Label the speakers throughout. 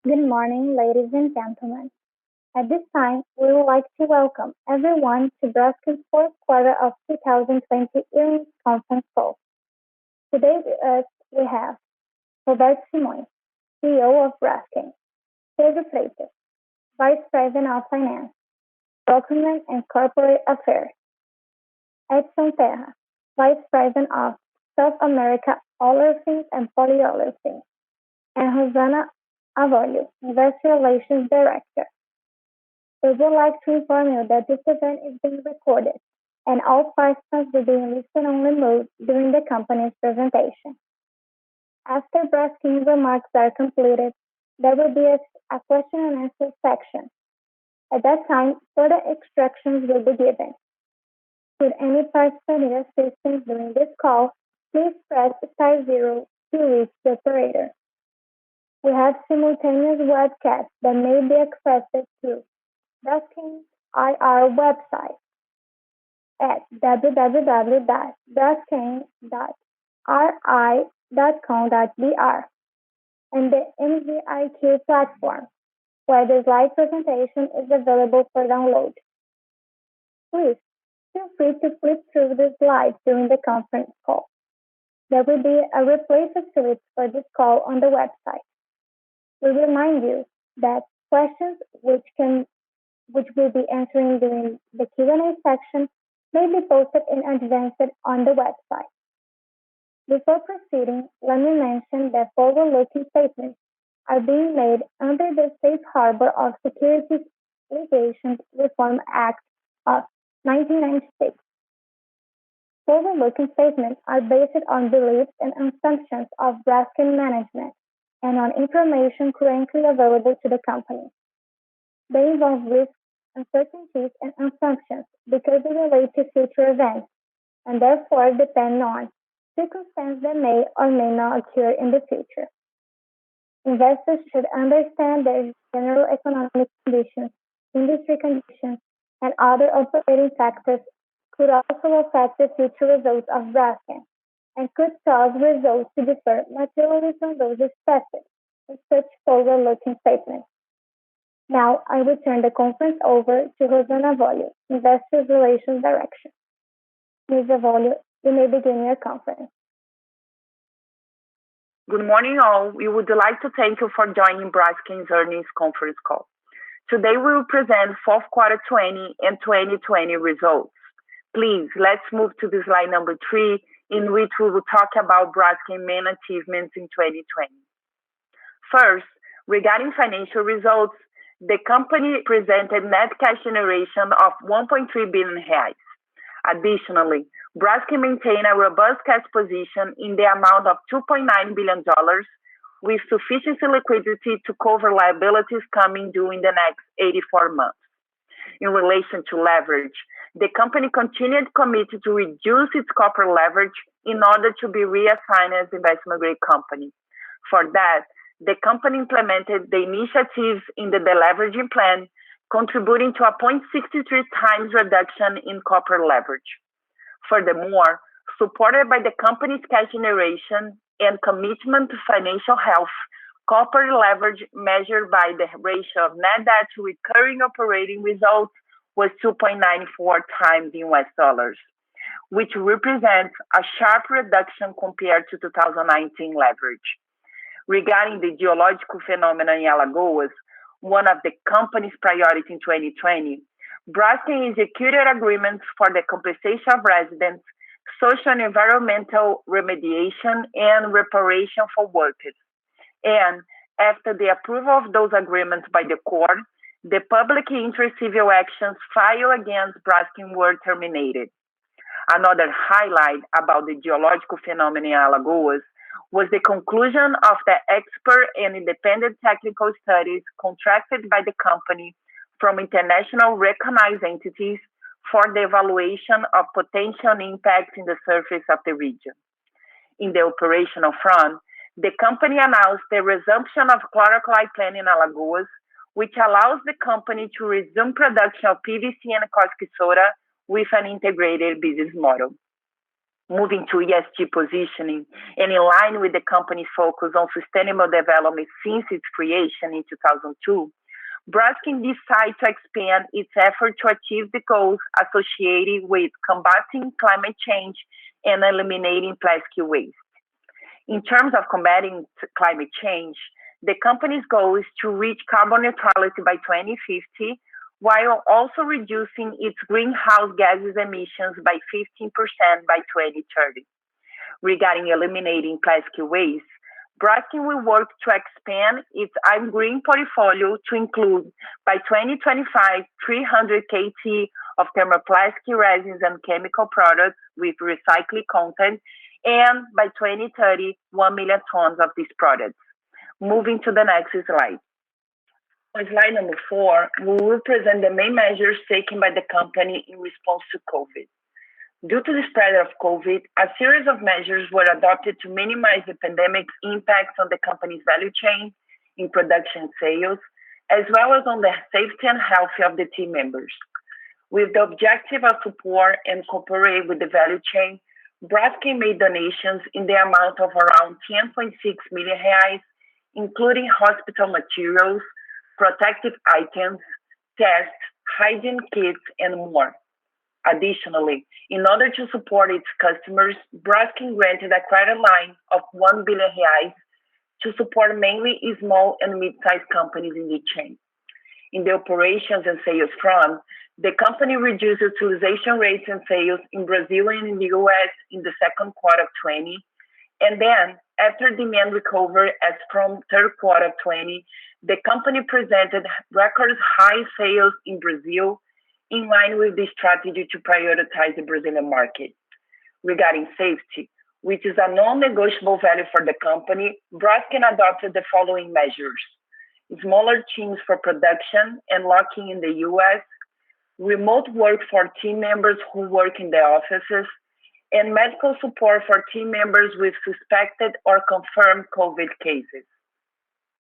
Speaker 1: Good morning, ladies and gentlemen. At this time, we would like to welcome everyone to Braskem's fourth quarter of 2020 earnings conference call. Today with us we have Roberto Simões, CEO of Braskem, Pedro Freitas, Vice President of Finance, Procurement and Corporate Affairs, Edson Terra, Vice President of South America Olefins and Polyolefins, and Rosana Avolio, Investor Relations Director. We would like to inform you that this event is being recorded and all participants will be in listen-only mode during the company's presentation. After Braskem's remarks are completed, there will be a question and answer section. At that time, further instructions will be given. Should any participant need assistance during this call, please press star 0 to reach the operator. We have simultaneous webcasts that may be accessed through Braskem's IR website at www.braskem.ri.com.br and the MZIQ platform, where the slide presentation is available for download. Please feel free to flip through the slides during the conference call. There will be a replay facility for this call on the website. We remind you that questions which we'll be answering during the Q&A section may be posted in advance on the website. Before proceeding, let me mention that forward-looking statements are being made under the Safe Harbor of Securities Litigation Reform Act of 1996. Forward-looking statements are based on beliefs and assumptions of Braskem management and on information currently available to the company. They involve risks, uncertainties, and assumptions because they relate to future events and therefore depend on circumstances that may or may not occur in the future. Investors should understand that general economic conditions, industry conditions, and other operating factors could also affect the future results of Braskem and could cause results to differ materially from those expected in such forward-looking statements. Now, I will turn the conference over to Rosana Avolio, Investor Relations Director. Ms. Avolio, you may begin your conference.
Speaker 2: Good morning, all. We would like to thank you for joining Braskem's earnings conference call. Today, we will present fourth quarter 20 and 2020 results. Please, let's move to the slide number 3, in which we will talk about Braskem main achievements in 2020. First, regarding financial results, the company presented net cash generation of 1.3 billion reais. Additionally, Braskem maintained a robust cash position in the amount of $2.9 billion, with sufficient liquidity to cover liabilities coming due in the next 84 months. In relation to leverage, the company continued committed to reduce its corporate leverage in order to be reassigned as investment-grade company. For that, the company implemented the initiatives in the deleveraging plan, contributing to a 0.63 times reduction in corporate leverage. Furthermore, supported by the company's cash generation and commitment to financial health, corporate leverage measured by the ratio of net debt to recurring operating results was 2.94 times in US dollars, which represents a sharp reduction compared to 2019 leverage. Regarding the geological phenomena in Alagoas, one of the company's priorities in 2020, Braskem executed agreements for the compensation of residents, social and environmental remediation, and reparation for workers. And after the approval of those agreements by the court, the public interest civil actions filed against Braskem were terminated. Another highlight about the geological phenomena in Alagoas was the conclusion of the expert and independent technical studies contracted by the company from international recognized entities for the evaluation of potential impacts in the surface of the region. In the operational front, the company announced the resumption of chlor-alkali plant in Alagoas, which allows the company to resume production of PVC and caustic soda with an integrated business model. Moving to ESG positioning, and in line with the company's focus on sustainable development since its creation in 2002, Braskem decided to expand its effort to achieve the goals associated with combating climate change and eliminating plastic waste. In terms of combating climate change, the company's goal is to reach carbon neutrality by 2050, while also reducing its greenhouse gases emissions by 15% by 2030. Regarding eliminating plastic waste, Braskem will work to expand its I'm Green portfolio to include, by 2025, 300 KT of thermoplastic resins and chemical products with recycled content, and by 2030, 1 million tons of these products. Moving to the next slide. On slide number 4, we will present the main measures taken by the company in response to COVID. Due to the spread of COVID, a series of measures were adopted to minimize the pandemic's impact on the company's value chain, in production and sales, as well as on the safety and health of the team members. With the objective of support and cooperate with the value chain, Braskem made donations in the amount of around 10.6 million reais, including hospital materials, protective items, tests, hygiene kits, and more. Additionally, in order to support its customers, Braskem granted a credit line of 1 billion reais to support mainly small and mid-sized companies in the chain. In the operations and sales front, the company reduced utilization rates and sales in Brazil and in the US in the second quarter of 20, and then, after demand recovered as from third quarter of 20, the company presented record high sales in Brazil, in line with the strategy to prioritize the Brazilian market. Regarding safety, which is a non-negotiable value for the company, Braskem adopted the following measures: smaller teams for production and locking in the US, remote work for team members who work in the offices, and medical support for team members with suspected or confirmed COVID cases.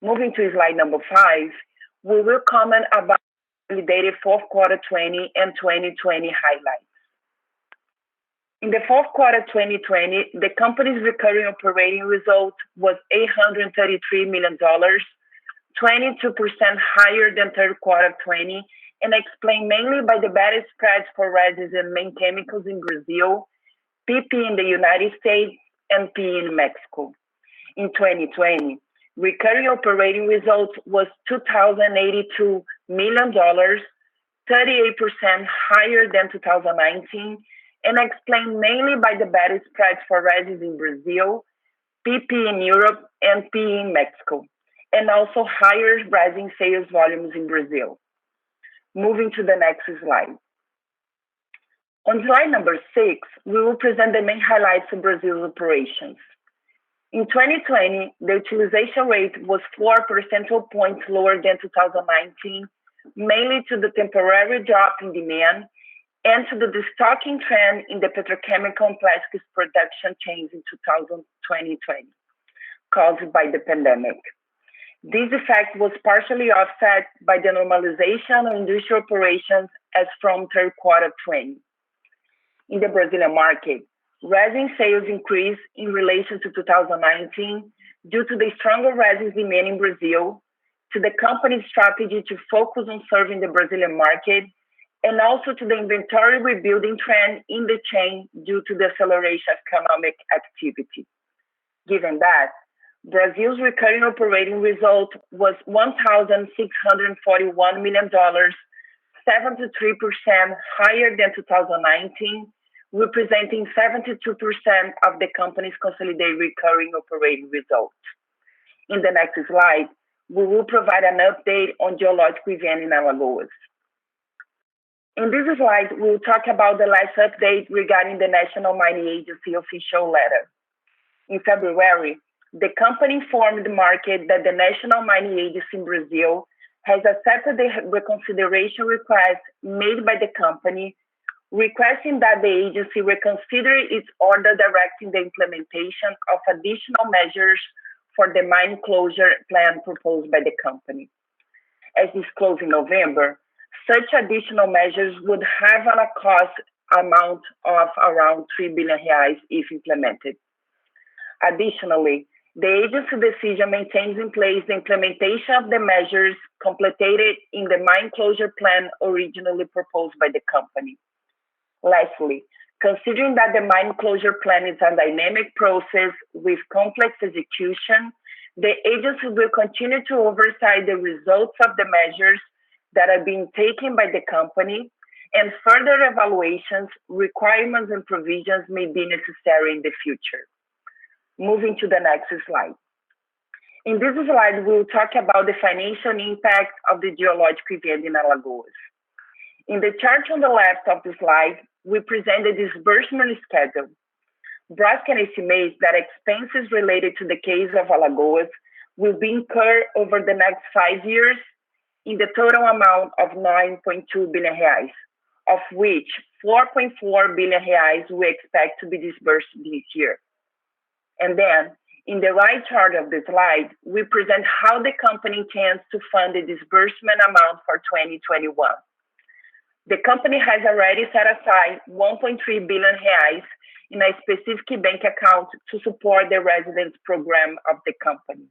Speaker 2: Moving to slide number 5, we will comment about consolidated fourth quarter 20 and 2020 highlights. In the fourth quarter 2020, the company's recurring operating result was $833 million, 22% higher than third quarter 20, and explained mainly by the better spreads for resins and main chemicals in Brazil, PP in the United States, and PE in Mexico. In 2020, recurring operating result was $2,082 million, 38% higher than 2019, and explained mainly by the better spreads for resins in Brazil, PP in Europe, and PE in Mexico, and also higher resin sales volumes in Brazil. Moving to the next slide. On slide number 6, we will present the main highlights of Brazil's operations. In 2020, the utilization rate was 4 percentage points lower than 2019, mainly to the temporary drop in demand and to the destocking trend in the petrochemical and plastics production chains in 2020, caused by the pandemic. This effect was partially offset by the normalization of industrial operations as from third quarter 20. In the Brazilian market, resin sales increased in relation to 2019 due to the stronger resin demand in Brazil, to the company's strategy to focus on serving the Brazilian market, and also to the inventory rebuilding trend in the chain due to the acceleration of economic activity. Given that, Brazil's recurring operating result was $1,641 million, 73% higher than 2019, representing 72% of the company's consolidated recurring operating result. In the next slide, we will provide an update on geological event in Alagoas. In this slide, we will talk about the last update regarding the National Mining Agency official letter. In February, the company informed the market that the National Mining Agency in Brazil has accepted the reconsideration request made by the company, requesting that the agency reconsider its order directing the implementation of additional measures for the mine closure plan proposed by the company. As disclosed in November, such additional measures would have a cost amount of around 3 billion reais if implemented. Additionally, the agency decision maintains in place the implementation of the measures completed in the mine closure plan originally proposed by the company. Lastly, considering that the mine closure plan is a dynamic process with complex execution, the agency will continue to oversee the results of the measures that are being taken by the company, and further evaluations, requirements, and provisions may be necessary in the future. Moving to the next slide. In this slide, we'll talk about the financial impact of the geological event in Alagoas. In the chart on the left of the slide, we present the disbursement schedule. Braskem estimates that expenses related to the case of Alagoas will be incurred over the next 5 years in the total amount of 9.2 billion reais, of which 4.4 billion reais we expect to be disbursed this year. And then, in the right chart of the slide, we present how the company intends to fund the disbursement amount for 2021. The company has already set aside 1.3 billion reais in a specific bank account to support the residence program of the company.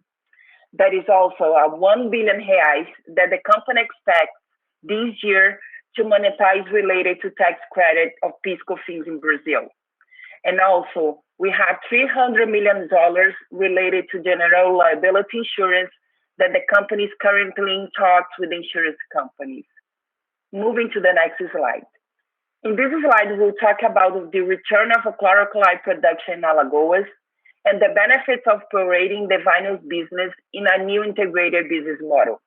Speaker 2: There is also a 1 billion reais that the company expects this year to monetize related to tax credit of fiscal fees in Brazil. And also, we have $300 million related to general liability insurance that the company is currently in talks with insurance companies. Moving to the next slide. In this slide, we'll talk about the return of a chlor-alkali production in Alagoas and the benefits of operating the vinyls business in a new integrated business model.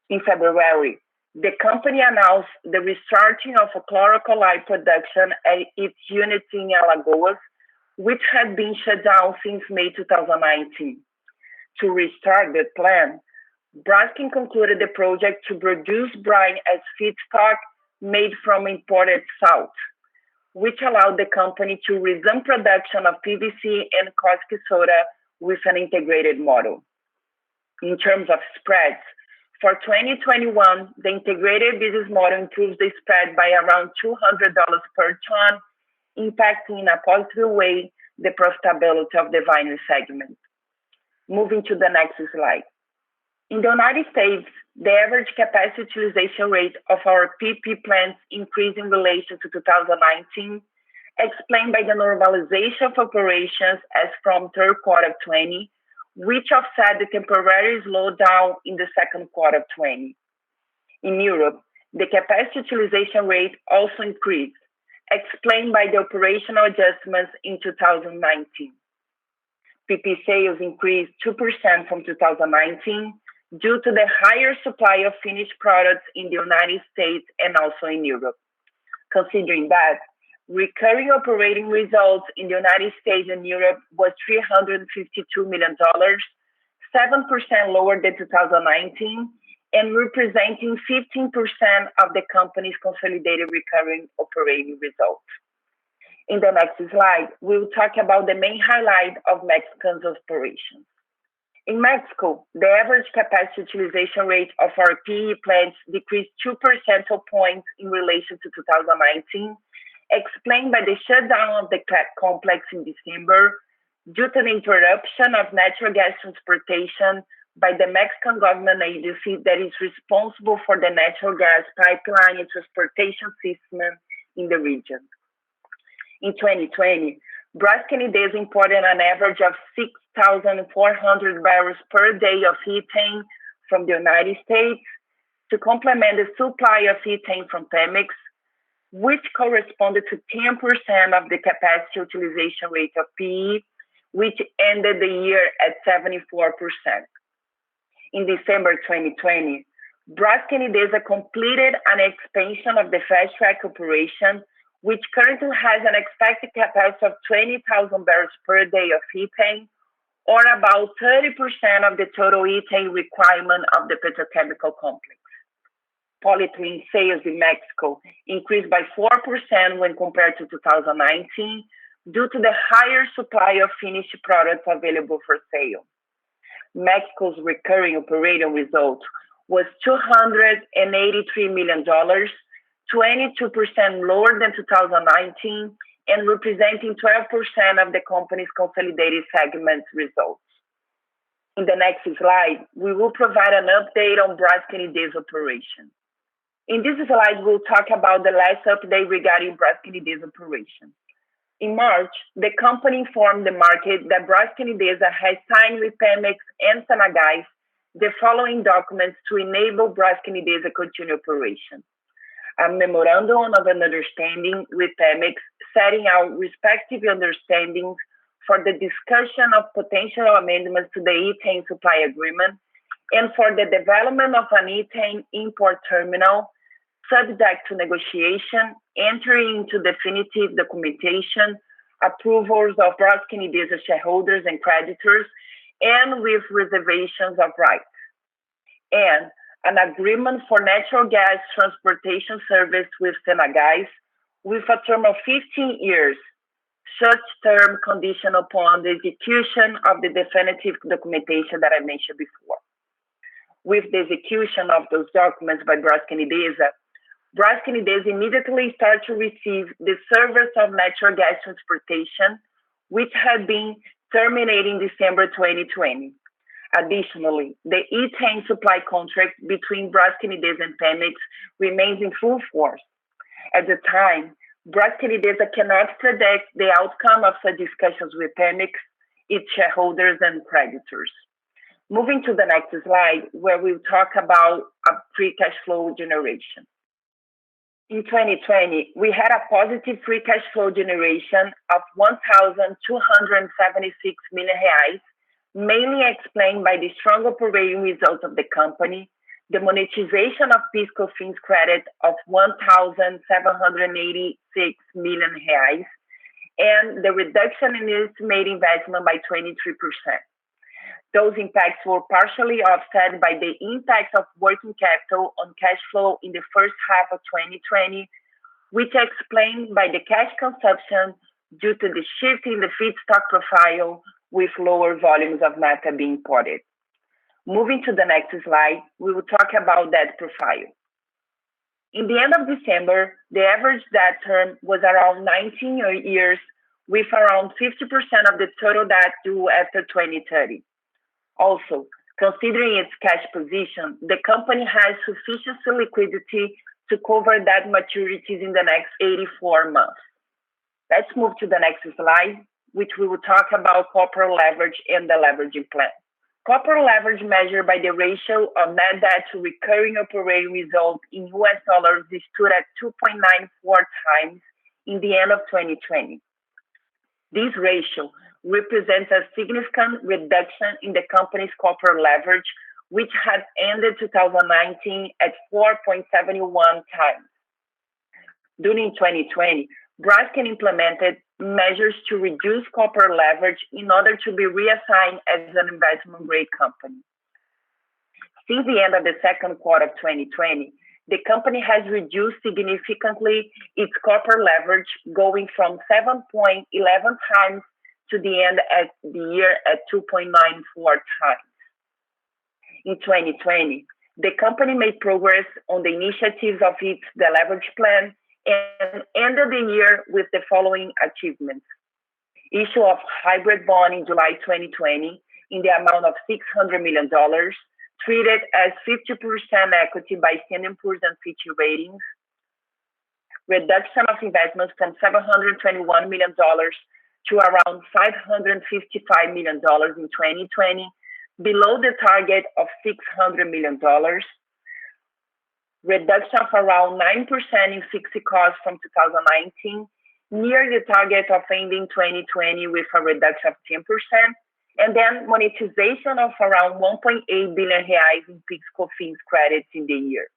Speaker 2: In February, the company announced the restarting of a chlor-alkali production at its unit in Alagoas, which had been shut down since May 2019. To restart the plant, Braskem concluded the project to produce brine as feedstock made from imported salt, which allowed the company to resume production of PVC and caustic soda with an integrated model. In terms of spreads, for 2021, the integrated business model improves the spread by around $200 per ton, impacting in a positive way the profitability of the vinyl segment. Moving to the next slide. In the United States, the average capacity utilization rate of our PP plants increased in relation to 2019, explained by the normalization of operations as from third quarter 20, which offset the temporary slowdown in the second quarter of 20. In Europe, the capacity utilization rate also increased, explained by the operational adjustments in 2019. PP sales increased 2% from 2019 due to the higher supply of finished products in the United States and also in Europe. Considering that, recurring operating results in the United States and Europe was $352 million, 7% lower than 2019, and representing 15% of the company's consolidated recurring operating results. In the next slide, we'll talk about the main highlight of Mexico's operations. In Mexico, the average capacity utilization rate of our PE plants decreased 2 percentage points in relation to 2019, explained by the shutdown of the complex in December due to the interruption of natural gas transportation by the Mexican government agency that is responsible for the natural gas pipeline and transportation system in the region. In 2020, Braskem imported an average of 6,400 barrels per day of ethane from the United States to complement the supply of ethane from Pemex, which corresponded to 10% of the capacity utilization rate of PE, which ended the year at 74%. In December 2020, Braskem completed an expansion of the fast track operation, which currently has an expected capacity of 20,000 barrels per day of ethane, or about 30% of the total ethane requirement of the petrochemical complex. Polyethylene sales in Mexico increased by 4% when compared to 2019 due to the higher supply of finished products available for sale. Mexico's recurring operating result was $283 million, 22% lower than 2019, and representing 12% of the company's consolidated segment results. In the next slide, we will provide an update on Braskem Idesa operation. In this slide, we'll talk about the last update regarding Braskem Idesa operation. In March, the company informed the market that Braskem Idesa has signed with Pemex and Sanagás the following documents to enable Braskem Idesa continue operation. A memorandum of an understanding with Pemex setting out respective understandings for the discussion of potential amendments to the ethane supply agreement and for the development of an ethane import terminal subject to negotiation, entering into definitive documentation, approvals of Braskem Idesa shareholders and creditors, and with reservations of rights, and an agreement for natural gas transportation service with Sanagás with a term of 15 years, such term conditional upon the execution of the definitive documentation that I mentioned before. With the execution of those documents by Braskem Idesa immediately started to receive the service of natural gas transportation, which had been terminated in December 2020. Additionally, the ethane supply contract between Braskem Idesa and Pemex remains in full force. At the time, Braskem Idesa cannot predict the outcome of such discussions with Pemex, its shareholders, and creditors. Moving to the next slide, where we'll talk about free cash flow generation. In 2020, we had a positive free cash flow generation of 1,276 million reais, mainly explained by the strong operating results of the company, the monetization of PIS/COFINS credit of 1,786 million reais, and the reduction in estimated investment by 23%. Those impacts were partially offset by the impact of working capital on cash flow in the first half of 2020, which explained by the cash consumption due to the shift in the feedstock profile with lower volumes of naphtha being imported. Moving to the next slide, we will talk about debt profile. In the end of December, the average debt term was around 19 years, with around 50% of the total debt due after 2030. Also, considering its cash position, the company has sufficient liquidity to cover debt maturities in the next 84 months. Let's move to the next slide, which we will talk about corporate leverage and the leveraging plan. Corporate leverage measured by the ratio of net debt to recurring operating results in US dollars stood at 2.94 times in the end of 2020. This ratio represents a significant reduction in the company's corporate leverage, which had ended 2019 at 4.71 times. During 2020, Braskem implemented measures to reduce corporate leverage in order to be reassigned as an investment-grade company. Since the end of the second quarter of 2020, the company has reduced significantly its corporate leverage, going from 7.11 times to the end of the year at 2.94 times. In 2020, the company made progress on the initiatives of its leverage plan and ended the year with the following achievements. Issue of hybrid bond in July 2020 in the amount of $600 million, treated as 50% equity by Standard & Poor's and Fitch Ratings. Reduction of investments from $721 million to around $555 million in 2020, below the target of $600 million. Reduction of around 9% in fixed costs from 2019, near the target of ending 2020 with a reduction of 10%, and then monetization of around 1.8 billion reais in PIS/COFINS credits in the year.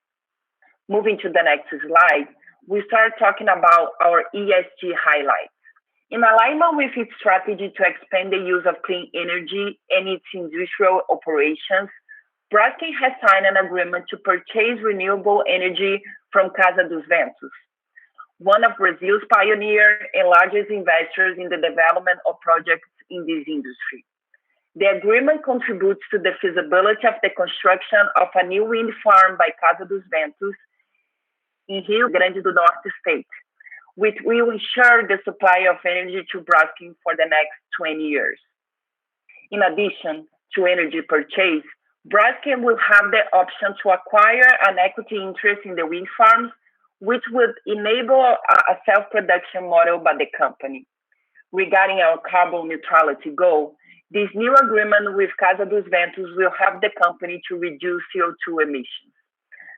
Speaker 2: Moving to the next slide, we start talking about our ESG highlights. In alignment with its strategy to expand the use of clean energy and its industrial operations, Braskem has signed an agreement to purchase renewable energy from Casa dos Ventos, one of Brazil's pioneer and largest investors in the development of projects in this industry. The agreement contributes to the feasibility of the construction of a new wind farm by Casa dos Ventos in Rio Grande do Norte state, which will ensure the supply of energy to Braskem for the next 20 years. In addition to energy purchase, Braskem will have the option to acquire an equity interest in the wind farms, which would enable a self-production model by the company. Regarding our carbon neutrality goal, this new agreement with Casa dos Ventos will help the company to reduce CO2 emissions.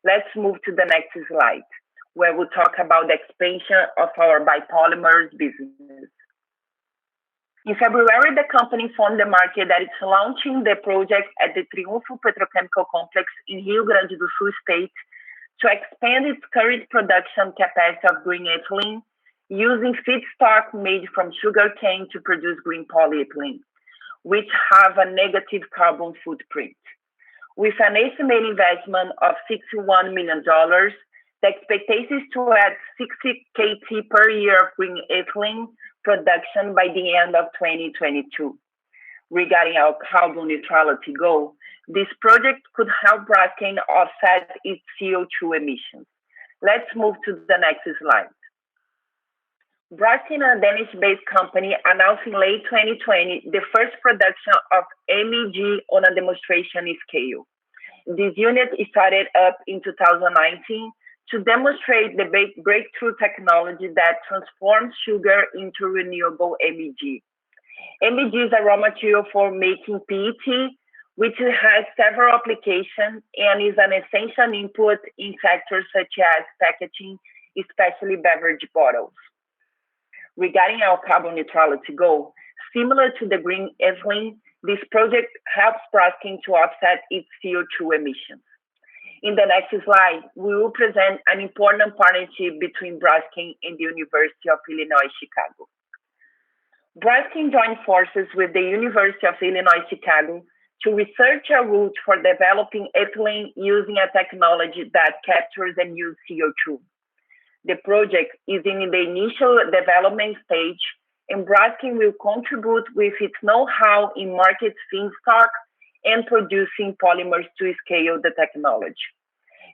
Speaker 2: Let's move to the next slide, where we'll talk about the expansion of our biopolymers business. In February, the company informed the market that it's launching the project at the Triunfo Petrochemical Complex in Rio Grande do Sul state to expand its current production capacity of green ethylene using feedstock made from sugarcane to produce green polyethylene, which have a negative carbon footprint. With an estimated investment of $61 million, the expectation is to add 60 KT per year of green ethylene production by the end of 2022. Regarding our carbon neutrality goal, this project could help Braskem offset its CO2 emissions. Let's move to the next slide. Braskem, a Danish-based company, announced in late 2020 the first production of MEG on a demonstration scale. This unit started up in 2019 to demonstrate the breakthrough technology that transforms sugar into renewable MEG. MEG is a raw material for making PET, which has several applications and is an essential input in sectors such as packaging, especially beverage bottles. Regarding our carbon neutrality goal, similar to the green ethylene, this project helps Braskem to offset its CO2 emissions. In the next slide, we will present an important partnership between Braskem and the University of Illinois Chicago. Braskem joined forces with the University of Illinois Chicago to research a route for developing ethylene using a technology that captures and uses CO2. The project is in the initial development stage, and Braskem will contribute with its know-how in market feedstock and producing polymers to scale the technology.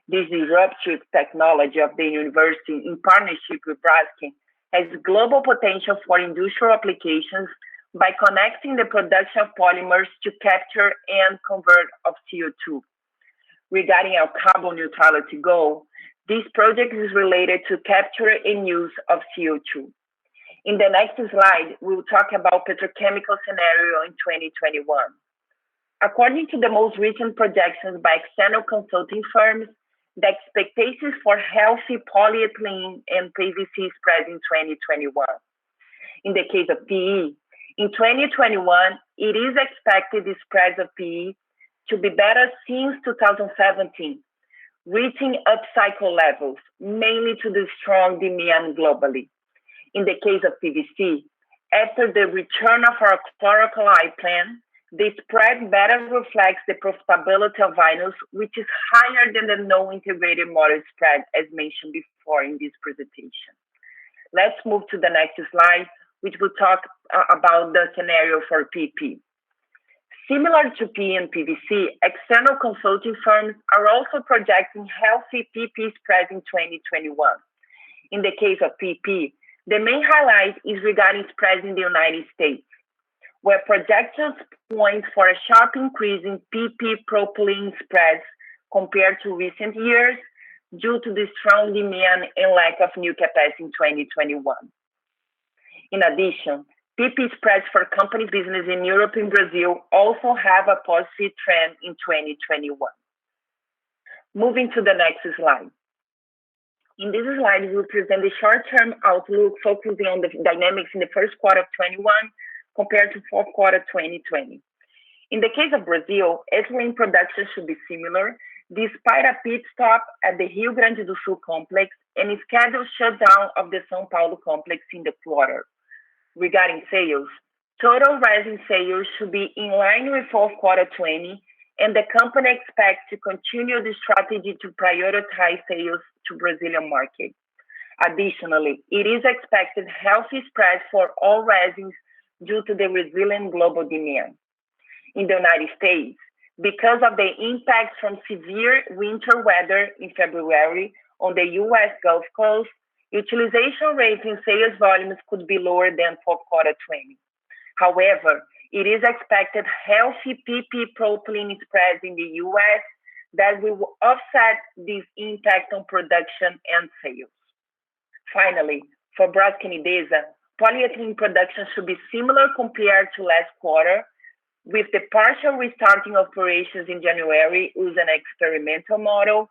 Speaker 2: This disruptive technology of the university in partnership with Braskem has global potential for industrial applications by connecting the production of polymers to capture and convert of CO2. Regarding our carbon neutrality goal, this project is related to capture and use of CO2. In the next slide, we will talk about petrochemical scenario in 2021. According to the most recent projections by external consulting firms, the expectations for healthy polyethylene and PVC spread in 2021. In the case of PE, in 2021, it is expected the spreads of PE to be better since 2017, reaching upcycle levels, mainly to the strong demand globally. In the case of PVC, after the return of our chlor-alkali plant, the spread better reflects the profitability of vinyls, which is higher than the non-integrated model spread, as mentioned before in this presentation. Let's move to the next slide, which will talk about the scenario for PP. Similar to PE and PVC, external consulting firms are also projecting healthy PP spreads in 2021. In the case of PP, the main highlight is regarding spreads in the United States, where projections point for a sharp increase in PP propylene spreads compared to recent years due to the strong demand and lack of new capacity in 2021. In addition, PP spreads for company business in Europe and Brazil also have a positive trend in 2021. Moving to the next slide. In this slide, we will present the short-term outlook focusing on the dynamics in the first quarter of 21 compared to fourth quarter 2020. In the case of Brazil, ethylene production should be similar, despite a pit stop at the Rio Grande do Sul complex and a scheduled shutdown of the São Paulo complex in the quarter. Regarding sales, total resin sales should be in line with fourth quarter 20, and the company expects to continue the strategy to prioritize sales to Brazilian market. Additionally, it is expected healthy spreads for all resins due to the resilient global demand. In the United States, because of the impacts from severe winter weather in February on the U.S. Gulf Coast, utilization rates and sales volumes could be lower than fourth quarter 20. However, it is expected healthy PP propylene spreads in the U.S. that will offset this impact on production and sales. Finally, for Braskem Idesa, polyethylene production should be similar compared to last quarter, with the partial restarting operations in January using an experimental model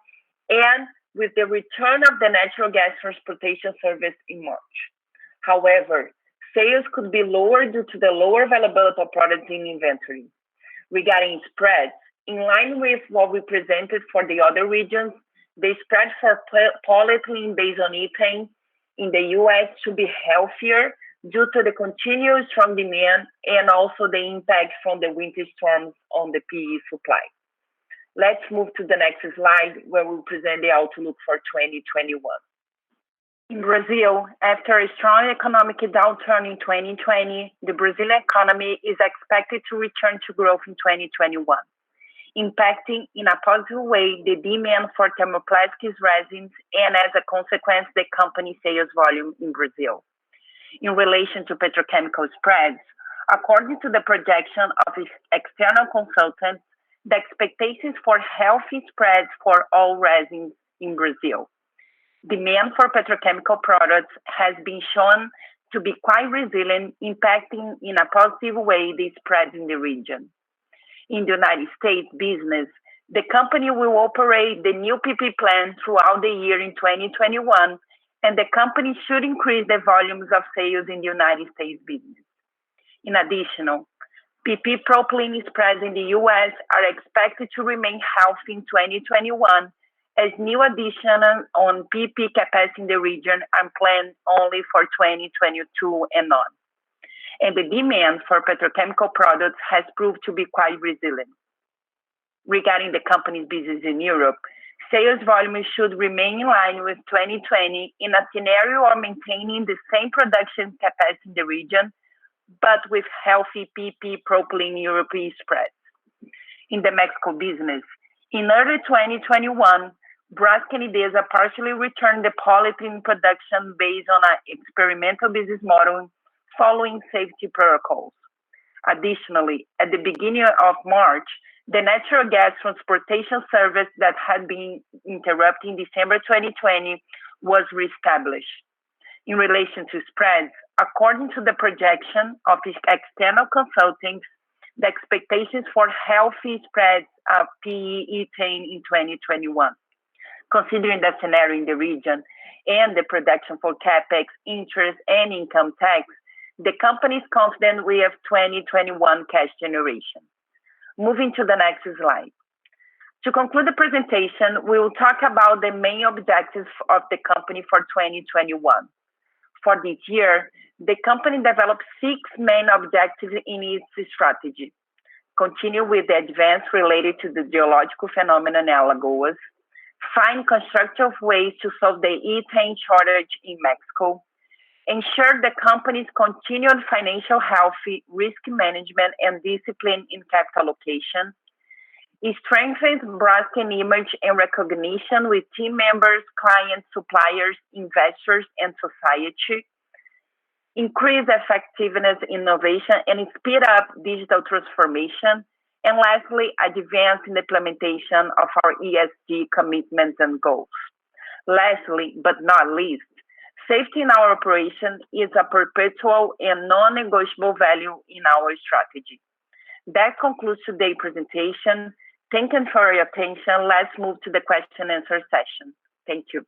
Speaker 2: and with the return of the natural gas transportation service in March. However, sales could be lower due to the lower availability of products in inventory. Regarding spreads, in line with what we presented for the other regions, the spread for polyethylene based on ethane in the U.S. should be healthier due to the continuous strong demand and also the impact from the winter storms on the PE supply. Let's move to the next slide where we present the outlook for 2021. In Brazil, after a strong economic downturn in 2020, the Brazilian economy is expected to return to growth in 2021, impacting in a positive way the demand for thermoplastics resins and as a consequence the company sales volume in Brazil. In relation to petrochemical spreads, according to the projection of external consultants, the expectations for healthy spreads for all resins in Brazil. Demand for petrochemical products has been shown to be quite resilient, impacting in a positive way the spreads in the region. In the United States business, the company will operate the new PP plant throughout the year in 2021, and the company should increase the volumes of sales in the United States business. In addition, PP propylene spreads in the U.S. are expected to remain healthy in 2021 as new additions on PP capacity in the region are planned only for 2022 and on. And the demand for petrochemical products has proved to be quite resilient. Regarding the company's business in Europe, sales volume should remain in line with 2020 in a scenario of maintaining the same production capacity in the region, but with healthy PP propylene European spreads. In the Mexico business, in early 2021, Braskem Idesa partially returned the polyethylene production based on an experimental business model following safety protocols. Additionally, at the beginning of March, the natural gas transportation service that had been interrupted in December 2020 was reestablished. In relation to spreads, according to the projection of external consultants, the expectations for healthy spreads of PE ethane in 2021. Considering the scenario in the region and the production for capex, interest, and income tax, the company is confident we have 2021 cash generation. Moving to the next slide. To conclude the presentation, we will talk about the main objectives of the company for 2021. For this year, the company developed 6 main objectives in its strategy. Continue with the advance related to the geological phenomenon in Alagoas, find constructive ways to solve the ethane shortage in Mexico, ensure the company's continued financial health, risk management, and discipline in capital allocation, strengthens Braskem image and recognition with team members, clients, suppliers, investors, and society, increase effectiveness, innovation, and speed up digital transformation, and lastly, advance in the implementation of our ESG commitments and goals. Lastly, but not least, safety in our operation is a perpetual and non-negotiable value in our strategy. That concludes today's presentation. Thank you for your attention. Let's move to the question and answer session. Thank you.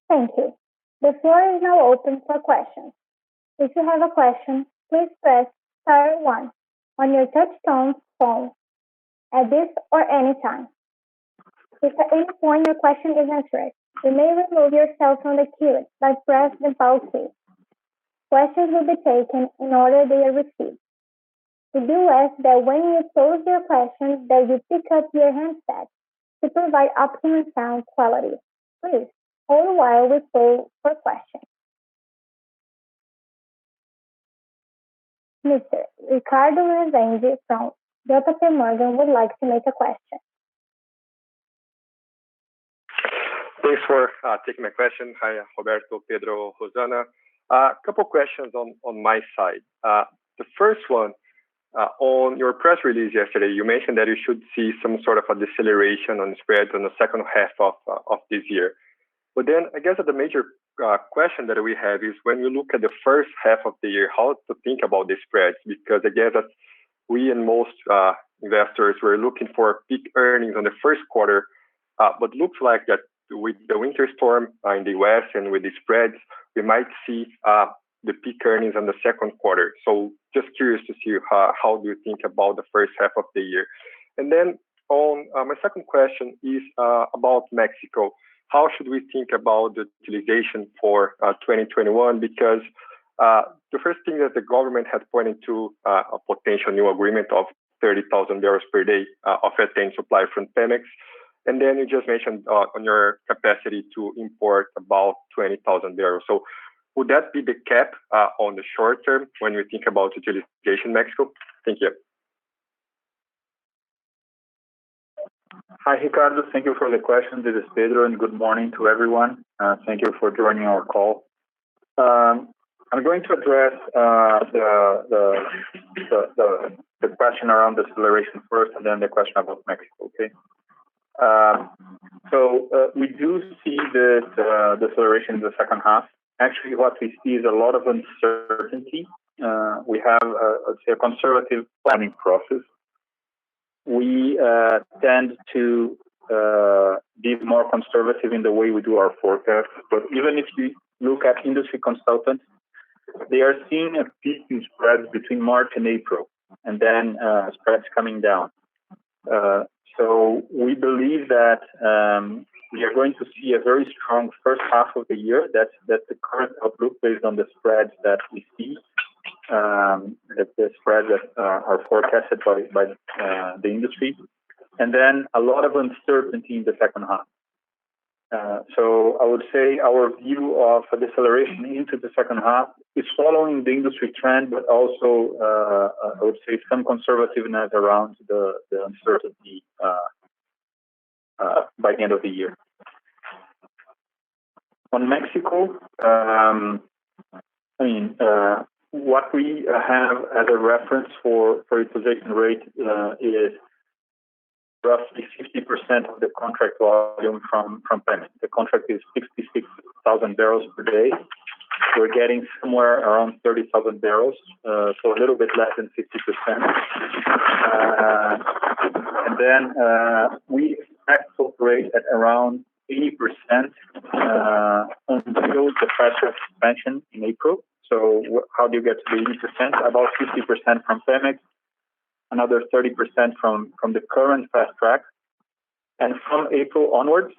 Speaker 1: Thank you. The floor is now open for questions. If you have a question, please press *1 on your touch-tone phone at this or any time. If at any point your question is answered, you may remove yourself from the queue by pressing the pause key. Questions will be taken in order they are received. We do ask that when you pose your questions that you pick up your handset to provide optimum sound quality. Please hold while we poll for questions. Mr. Ricardo Rezende from JP Morgan would like to make a question.
Speaker 3: Thanks for taking my question. Hi, Roberto, Pedro, Rosana. A couple questions on my side. The first one, on your press release yesterday, you mentioned that you should see some sort of a deceleration on spreads in the second half of this year. But then I guess that the major question that we have is when you look at the first half of the year, how to think about the spreads? Because I guess that we and most investors were looking for peak earnings on the first quarter, but looks like that with the winter storm in the US and with the spreads, we might see the peak earnings on the second quarter. So just curious to see how do you think about the first half of the year? And then on my second question is about Mexico. How should we think about the utilization for 2021? Because the first thing that the government has pointed to a potential new agreement of 30,000 barrels per day of ethane supply from Pemex. And then you just mentioned on your capacity to import about 20,000 barrels. So would that be the cap on the short term when we think about utilization in Mexico? Thank you.
Speaker 4: Hi, Ricardo. Thank you for the question. This is Pedro, and good morning to everyone. Thank you for joining our call. I'm going to address the question around deceleration first, and then the question about Mexico. Okay. So we do see this deceleration in the second half. Actually, what we see is a lot of uncertainty. We have, let's say, a conservative planning process. We tend to be more conservative in the way we do our forecast. But even if you look at industry consultants, they are seeing a peak in spreads between March and April, and then spreads coming down. So we believe that we are going to see a very strong first half of the year. That's the current outlook based on the spreads that we see. The spreads that are forecasted by the industry, and then a lot of uncertainty in the second half. So I would say our view of a deceleration into the second half is following the industry trend, but also I would say some conservativeness around the uncertainty by the end of the year. On Mexico, what we have as a reference for utilization rate is roughly 50% of the contract volume from Pemex. The contract is 66,000 barrels per day. We're getting somewhere around 30,000 barrels, so a little bit less than 50%. And then we expect to operate at around 80% until the fast track expansion in April. So how do you get to the 80%? About 50% from Pemex, another 30% from the current fast track. And from April onwards,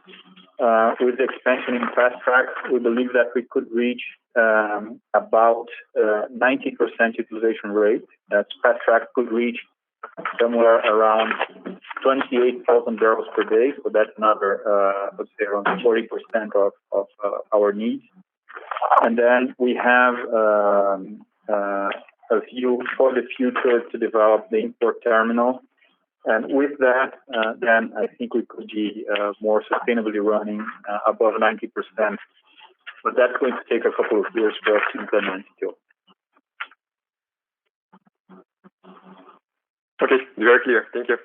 Speaker 4: with the expansion in fast track, we believe that we could reach about 90% utilization rate. That fast track could reach somewhere around 28,000 barrels per day. So that's another, let's say, around 40% of our needs. And then we have a view for the future to develop the import terminal. And with that, then I think we could be more sustainably running above 90%. But that's going to take a couple of years for us to implement still.
Speaker 3: Okay, very clear. Thank you.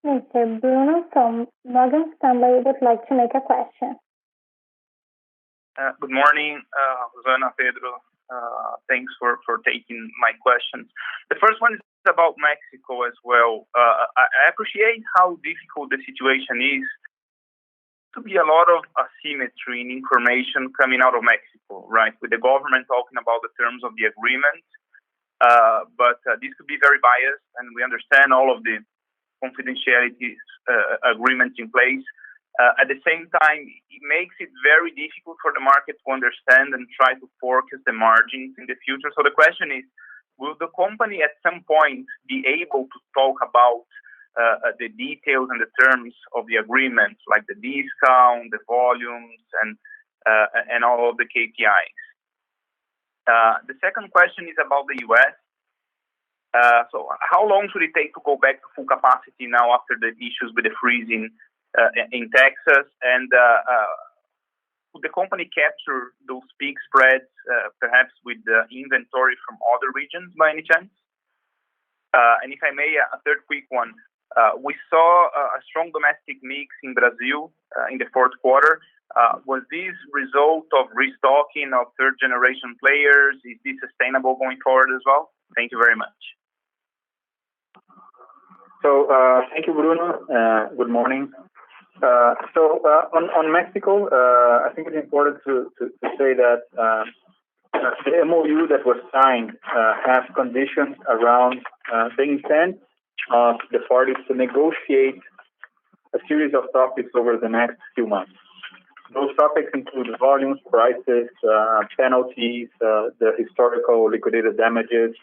Speaker 1: Mr. Bruno from Morgan Stanley would like to make a question.
Speaker 5: Good morning, Rosana, Pedro. Thanks for taking my questions. The first one is about Mexico as well. I appreciate how difficult the situation is. To be a lot of asymmetry in information coming out of Mexico, right? With the government talking about the terms of the agreement, but this could be very biased, and we understand all of the confidentiality agreements in place. At the same time, it makes it very difficult for the market to understand and try to forecast the margins in the future. So the question is, will the company at some point be able to talk about the details and the terms of the agreement, like the discount, the volumes, and and all of the KPIs. The second question is about the US. So how long should it take to go back to full capacity now after the issues with the freezing in Texas? And would the company capture those peak spreads, perhaps with the inventory from other regions by any chance? And if I may, a third quick one. We saw a strong domestic mix in Brazil in the fourth quarter. Was this result of restocking of third-generation players? Is this sustainable going forward as well? Thank you very much.
Speaker 4: So thank you, Bruno. Good morning. On Mexico, I think it's important to say that the MOU that was signed has conditions around the intent of the parties to negotiate a series of topics over the next few months. Those topics include volumes, prices, penalties, the historical liquidated damages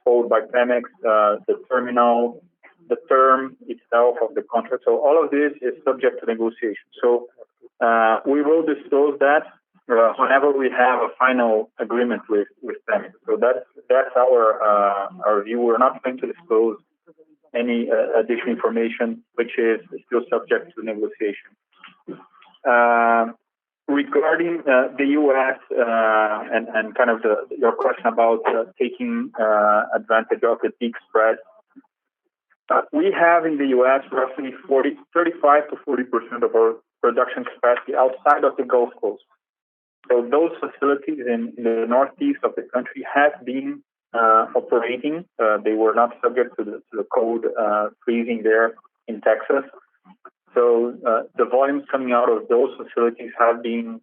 Speaker 4: owed by Pemex, the terminal, the term itself of the contract. So all of this is subject to negotiation. So we will disclose that whenever we have a final agreement with Pemex. So that's our view. We're not going to disclose any additional information which is still subject to negotiation. Regarding the U.S. And kind of your question about taking advantage of the peak spread, we have in the U.S. roughly 35 to 40% of our production capacity outside of the Gulf Coast. So those facilities in the northeast of the country have been operating. They were not subject to the cold freezing there in Texas. So the volumes coming out of those facilities have been,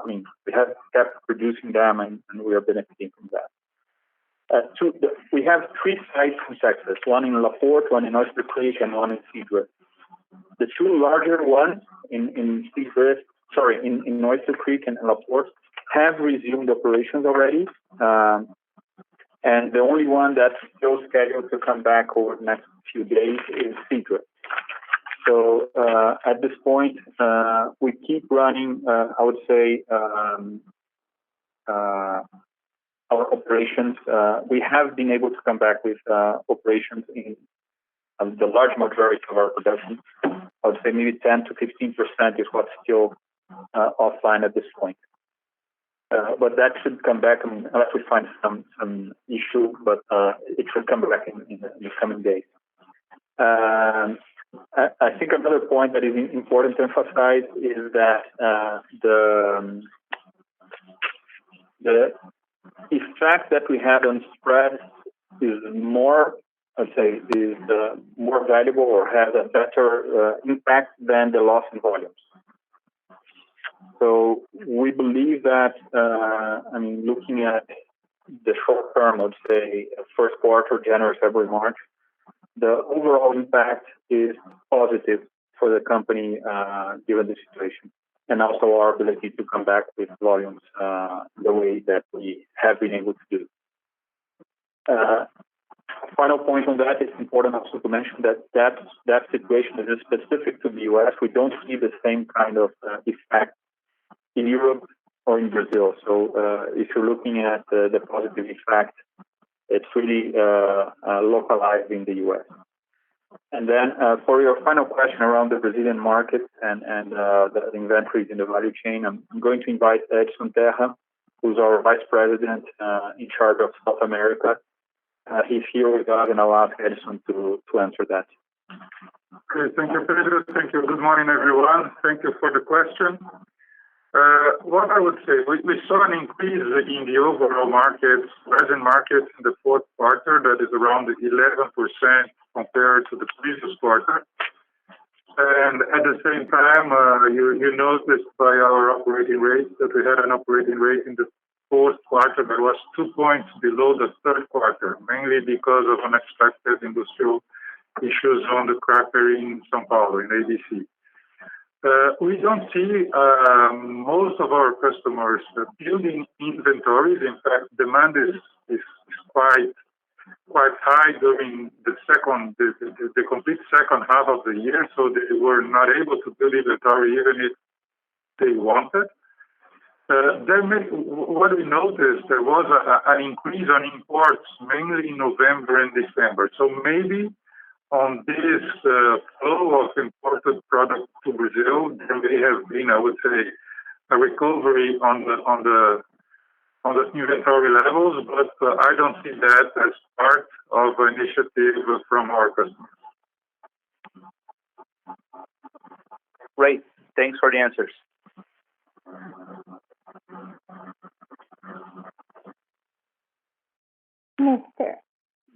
Speaker 4: we have kept producing them and we are benefiting from that. We have 3 sites in Texas, one in La Porte, one in Oyster Creek, and one in Cedar. The 2 larger ones in Oyster Creek and La Porte have resumed operations already. And the only one that's still scheduled to come back over the next few days is Cedar. So at this point, we keep running, I would say, our operations. We have been able to come back with operations in the large majority of our production. I would say maybe 10 to 15% is what's still offline at this point. But that should come back unless we find some issue, but it should come back in the coming days. I think another point that is important to emphasize is that the effect that we had on spread is more, I'd say, more valuable or has a better impact than the loss in volumes. So we believe that, looking at the short term, I'd say first quarter, January, February, March, the overall impact is positive for the company given the situation, and also our ability to come back with volumes the way that we have been able to do. Final point on that, it's important also to mention that situation is specific to the U.S. We don't see the same kind of effect in Europe or in Brazil. So if you're looking at the positive effect, it's really localized in the U.S. And then for your final question around the Brazilian market and the inventories in the value chain, I'm going to invite Edson Terra, who's our Vice President in charge of South America. He's here with us, and I'll ask Edson to answer that.
Speaker 6: Okay, thank you, Pedro. Thank you. Good morning, everyone. Thank you for the question. What I would say, we saw an increase in the overall market, resin market in the fourth quarter that is around 11% compared to the previous quarter. And at the same time, you noticed by our operating rate that we had an operating rate in the fourth quarter that was 2 points below the third quarter, mainly because of unexpected industrial issues on the cracker in São Paulo, in ABC. We don't see most of our customers building inventories. In fact, demand is quite high during the complete second half of the year, so they were not able to build inventory even if they wanted. what we noticed, there was an increase on imports, mainly in November and December. So maybe on this flow of imported products to Brazil, there may have been, I would say, a recovery on the inventory levels, but I don't see that as part of an initiative from our customers.
Speaker 5: Great. Thanks for the answers.
Speaker 1: Mr.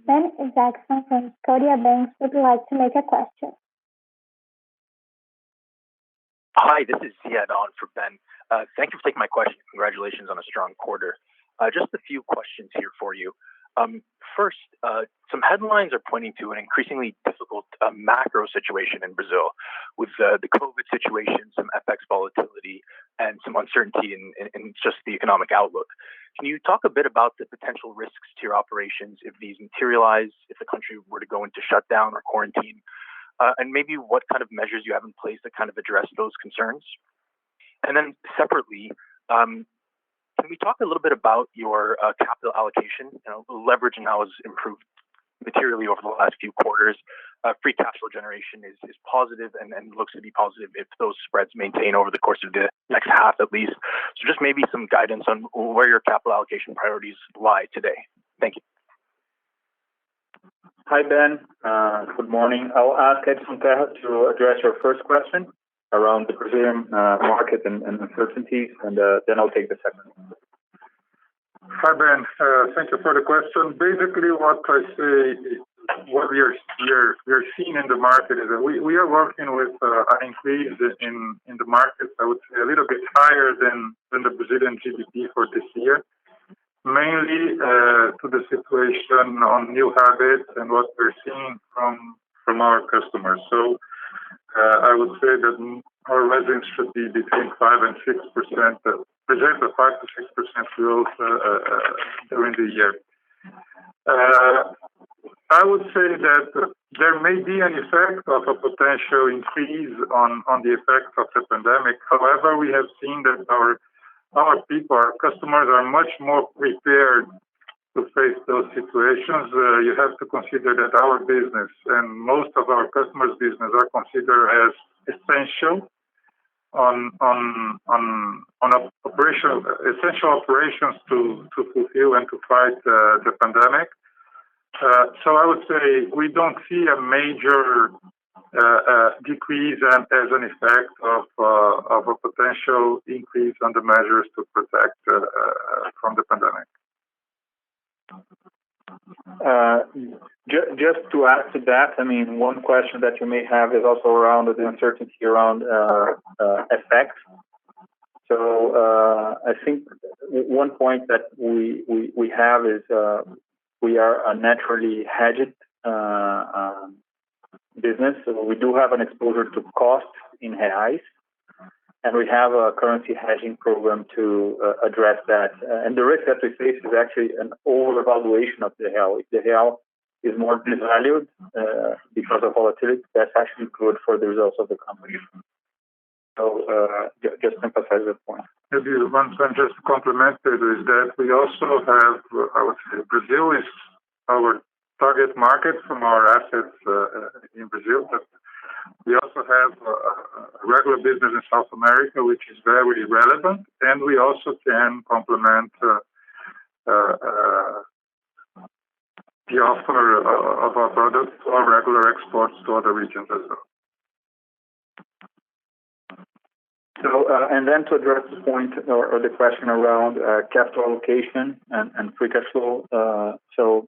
Speaker 1: Ben Jackson from Scotiabank would like to make a question.
Speaker 7: Hi, this is Ziad on for Ben. Thank you for taking my question. Congratulations on a strong quarter. Just a few questions here for you. First, some headlines are pointing to an increasingly difficult macro situation in Brazil with the COVID situation, some FX volatility, and some uncertainty in just the economic outlook. Can you talk a bit about the potential risks to your operations if these materialize, if the country were to go into shutdown or quarantine, and maybe what kind of measures you have in place to kind of address those concerns? And then separately, can we talk a little bit about your capital allocation? Leverage now has improved materially over the last few quarters. Free cash flow generation is positive and looks to be positive if those spreads maintain over the course of the next half at least. So just maybe some guidance on where your capital allocation priorities lie today. Thank you.
Speaker 4: Hi, Ben. Good morning. I'll ask Edson Terra to address your first question around the Brazilian market and uncertainties, and then I'll take the second one.
Speaker 6: Hi, Ben. Thank you for the question. Basically, what we are seeing in the market is that we are working with an increase in the market, I would say a little bit higher than the Brazilian GDP for this year, mainly to the situation on new habits and what we're seeing from our customers. So I would say that our residents should be between 5 and 6%, present a 5 to 6% growth during the year. I would say that there may be an effect of a potential increase on the effects of the pandemic. However, we have seen that our people, our customers, are much more prepared to face those situations. You have to consider that our business and most of our customers' business are considered as essential on essential operations to fulfill and to fight the pandemic. So I would say we don't see a major decrease as an effect of a potential increase on the measures to protect from the pandemic.
Speaker 4: Just to add to that, I mean, one question that you may have is also around the uncertainty around FX. So I think one point that we have is we are a naturally hedged business. So we do have an exposure to costs in reais, and we have a currency hedging program to address that. And the risk that we face is actually an overvaluation of the real. If the real is more devalued because of volatility, that's actually good for the results of the company. So just emphasize that point.
Speaker 6: Maybe one thing just to complement it is that we also have, I would say, Brazil is our target market from our assets in Brazil, but we also have a regular business in South America, which is very relevant, and we also can complement the offer of our products to our regular exports to other regions as well.
Speaker 4: So, and then to address the point or the question around capital allocation and free cash flow. So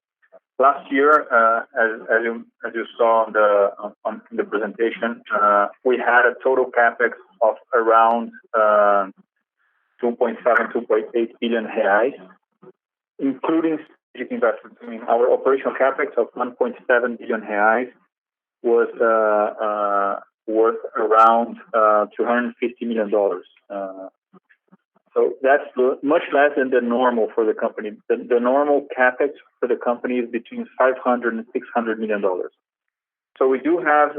Speaker 4: last year, as you saw on the presentation, we had a total capex of around 2.7, 2.8 billion reais, including strategic investments. I mean, our operational capex of 1.7 billion reais was worth around $250 million. So that's much less than the normal for the company. The normal capex for the company is between $500 and $600 million. So we do have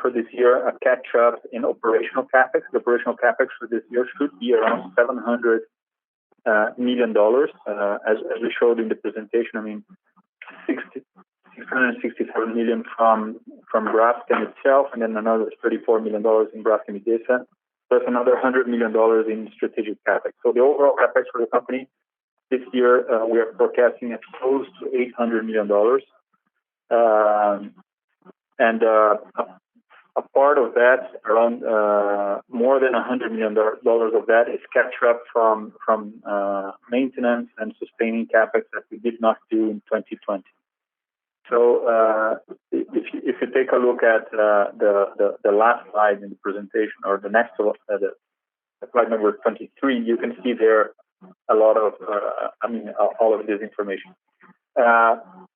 Speaker 4: for this year a catch up in operational capex. The operational capex for this year should be around $700 million. As we showed in the presentation, I mean, 667 million from Braskem itself, and then another $34 million in Braskem Idesa, plus another $100 million in strategic capex. So the overall capex for the company this year, we are forecasting at close to $800 million. And a part of that, around more than $100 million of that, is captured up from maintenance and sustaining capex that we did not do in 2020. So if you take a look at the last slide in the presentation, or the next slide, slide number 23, you can see there a lot of, all of this information.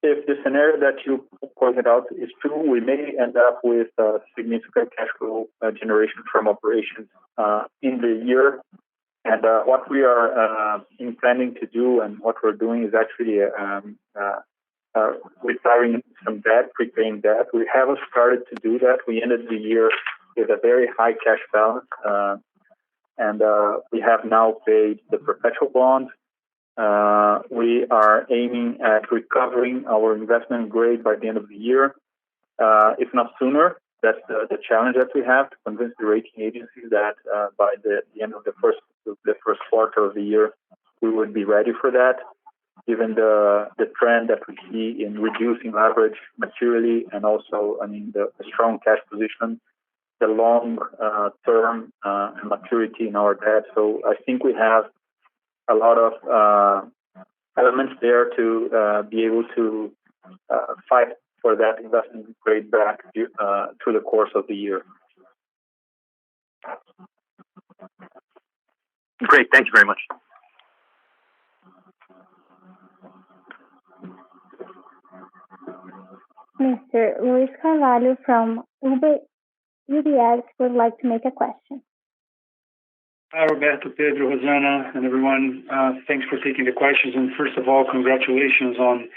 Speaker 4: If the scenario that you pointed out is true, we may end up with significant cash flow generation from operations in the year. And what we are intending to do, and what we're doing, is actually retiring some debt, prepaying debt. We haven't started to do that. We ended the year with a very high cash balance, and we have now paid the perpetual bond. We are aiming at recovering our investment grade by the end of the year, if not sooner. That's the challenge that we have, to convince the rating agencies that by the end of the first quarter of the year, we would be ready for that, given the trend that we see in reducing leverage materially, and also, the strong cash position, the long term and maturity in our debt. So I think we have a lot of elements there to be able to fight for that investment grade back through the course of the year.
Speaker 7: Great, thank you very much.
Speaker 1: Mr. Luis Carvalho from UBS would like to make a question.
Speaker 8: Hi, Roberto, Pedro, Rosana, and everyone. Thanks for taking the questions. And first of all, congratulations on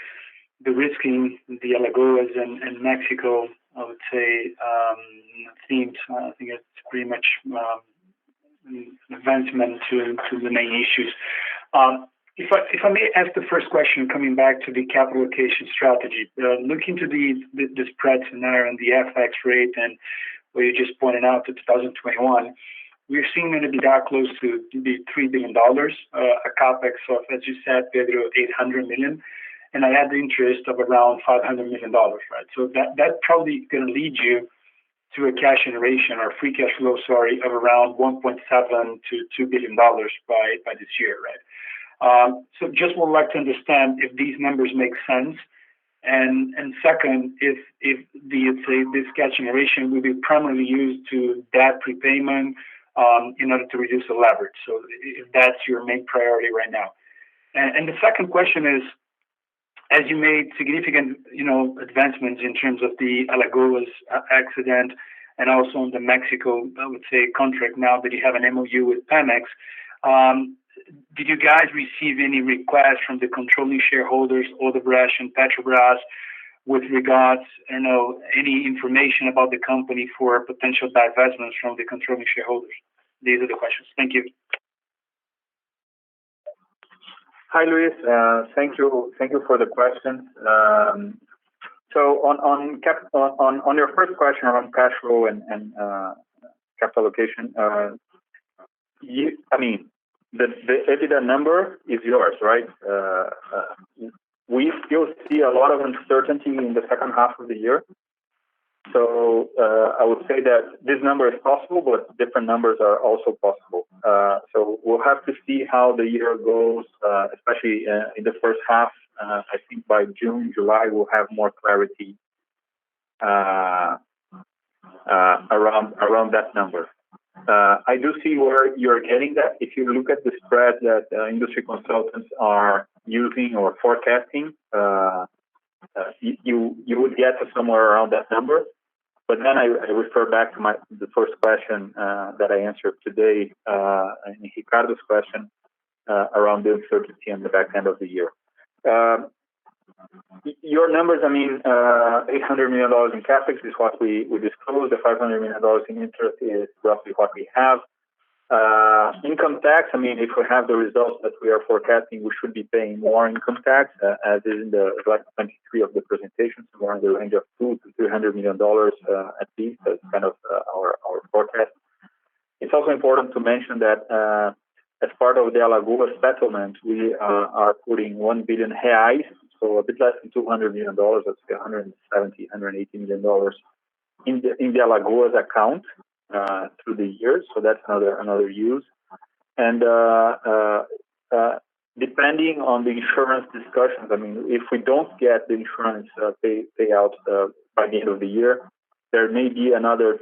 Speaker 8: the risking the Alagoas and Mexico, I would say, themes. I think it's pretty much an advancement to the main issues. If I may ask the first question, coming back to the capital allocation strategy, looking to the spread scenario and the FX rate, and where you just pointed out to 2021, we're seeing an EBITDA close to the $3 billion, a capex of, as you said, Pedro, $800 million, and I had the interest of around $500 million, right? So that probably going to lead you to a cash generation, or free cash flow, of around $1.7 to $2 billion by this year, right? So just would like to understand if these numbers make sense, and second, if this cash generation will be primarily used to debt prepayment in order to reduce the leverage. So if that's your main priority right now. And the second question is, as you made significant, advancements in terms of the Alagoas accident, and also on the Mexico, I would say, contract, now that you have an MOU with Pemex, did you guys receive any requests from the controlling shareholders, Odebrecht and Petrobras, with regards, any information about the company for potential divestments from the controlling shareholders? These are the questions. Thank you.
Speaker 4: Hi, Luis. Thank you for the questions. So on your first question around cash flow and capital allocation, the EBITDA number is yours, right? We still see a lot of uncertainty in the second half of the year. So I would say that this number is possible, but different numbers are also possible. So we'll have to see how the year goes, especially in the first half. I think by June, July, we'll have more clarity around that number. I do see where you're getting that. If you look at the spread that industry consultants are using or forecasting, you would get to somewhere around that number. But then I refer back to the first question that I answered today, in Ricardo's question, around the uncertainty on the back end of the year. Your numbers, $800 million in capex is what we disclosed. The $500 million in interest is roughly what we have. Income tax, I mean, if we have the results that we are forecasting, we should be paying more income tax, as is in the slide 23 of the presentation, somewhere in the range of $200 to $300 million at least. That's kind of our forecast. It's also important to mention that as part of the Alagoas settlement, we are putting 1 billion reais, so a bit less than $200 million, that's $170, $180 million in the Alagoas account through the years. So that's another use. And depending on the insurance discussions, I mean, if we don't get the insurance payout by the end of the year, there may be another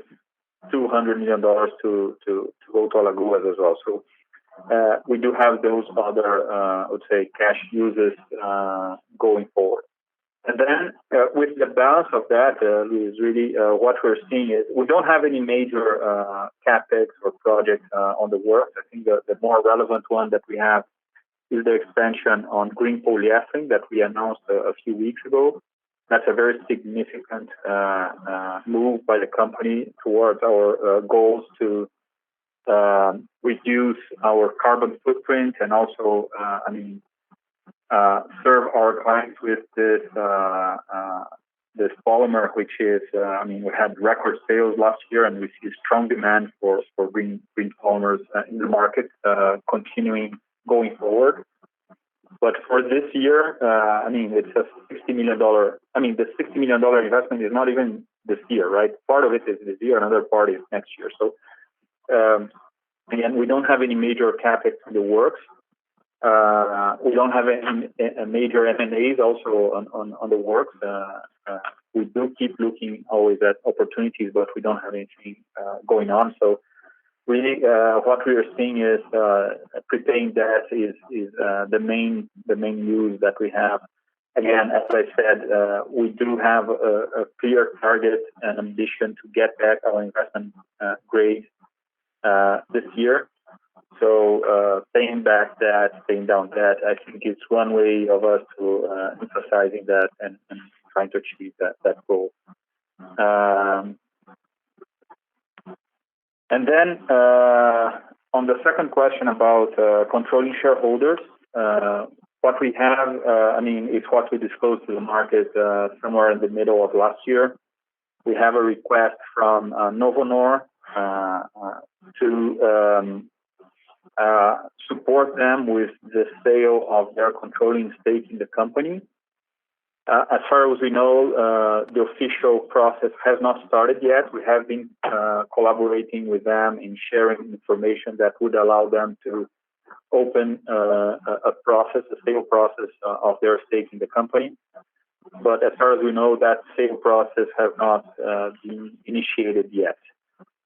Speaker 4: $200 million to go to Alagoas as well. So we do have those other, I would say, cash uses going forward. And then with the balance of that, Luis, really what we're seeing is we don't have any major capex or projects on the works. I think the more relevant one that we have is the expansion on green polyethylene that we announced a few weeks ago. That's a very significant move by the company towards our goals to reduce our carbon footprint and also, serve our clients with this polymer, which is, we had record sales last year, and we see strong demand for green polymers in the market, continuing going forward. But for this year, it's a $60 million. The $60 million investment is not even this year, right? Part of it is this year, another part is next year. So, again, we don't have any major capex in the works. We don't have any major M&As also on the works. We do keep looking always at opportunities, but we don't have anything going on. So really, what we are seeing is prepaying debt is the main use that we have. Again, as I said, we do have a clear target and ambition to get back our investment grade this year. So paying back debt, paying down debt, I think it's one way of us to emphasizing that and trying to achieve that goal. And then on the second question about controlling shareholders, what we have, is what we disclosed to the market somewhere in the middle of last year. We have a request from Novonor to support them with the sale of their controlling stake in the company. As far as we know, the official process has not started yet. We have been collaborating with them in sharing information that would allow them to open a sale process of their stake in the company. But as far as we know, that sale process has not been initiated yet.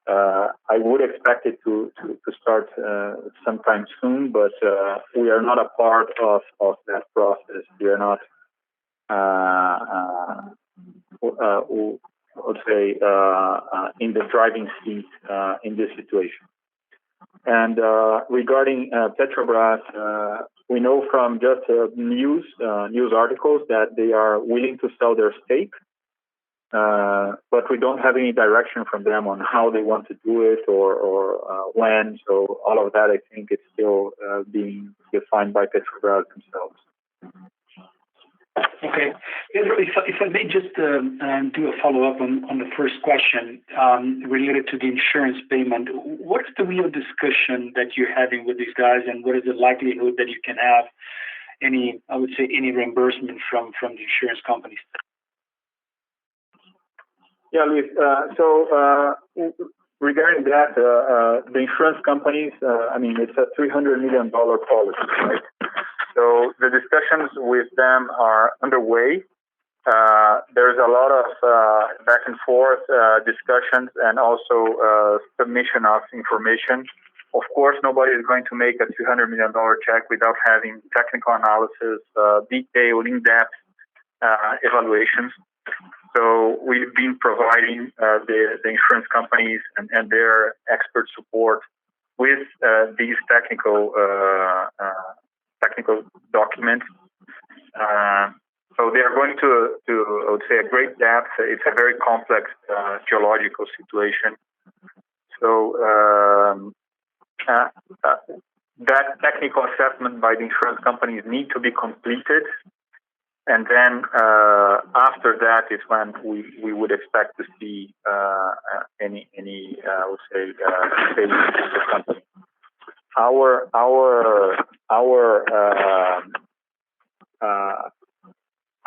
Speaker 4: I would expect it to start sometime soon, but we are not a part of that process. We are not, in the driving seat in this situation. And regarding Petrobras, we know from just news articles that they are willing to sell their stake. But we don't have any direction from them on how they want to do it or when. So all of that, I think, is still being defined by Petrobras themselves.
Speaker 8: Okay. If I may just do a follow-up on the first question related to the insurance payment, what is the real discussion that you're having with these guys, and what is the likelihood that you can have any reimbursement from the insurance companies?
Speaker 4: Yeah, Luis. So regarding that, the insurance companies, it's a $300 million policy, right? So the discussions with them are underway. There's a lot of back and forth discussions and also submission of information. Of course, nobody is going to make a $300 million check without having technical analysis, detailed, in-depth evaluations. So we've been providing the insurance companies and their expert support with these technical documents. So they are going to, I would say, a great depth. It's a very complex geological situation. So that technical assessment by the insurance companies need to be completed, and then after that is when we would expect to see any I would say savings in the company. Our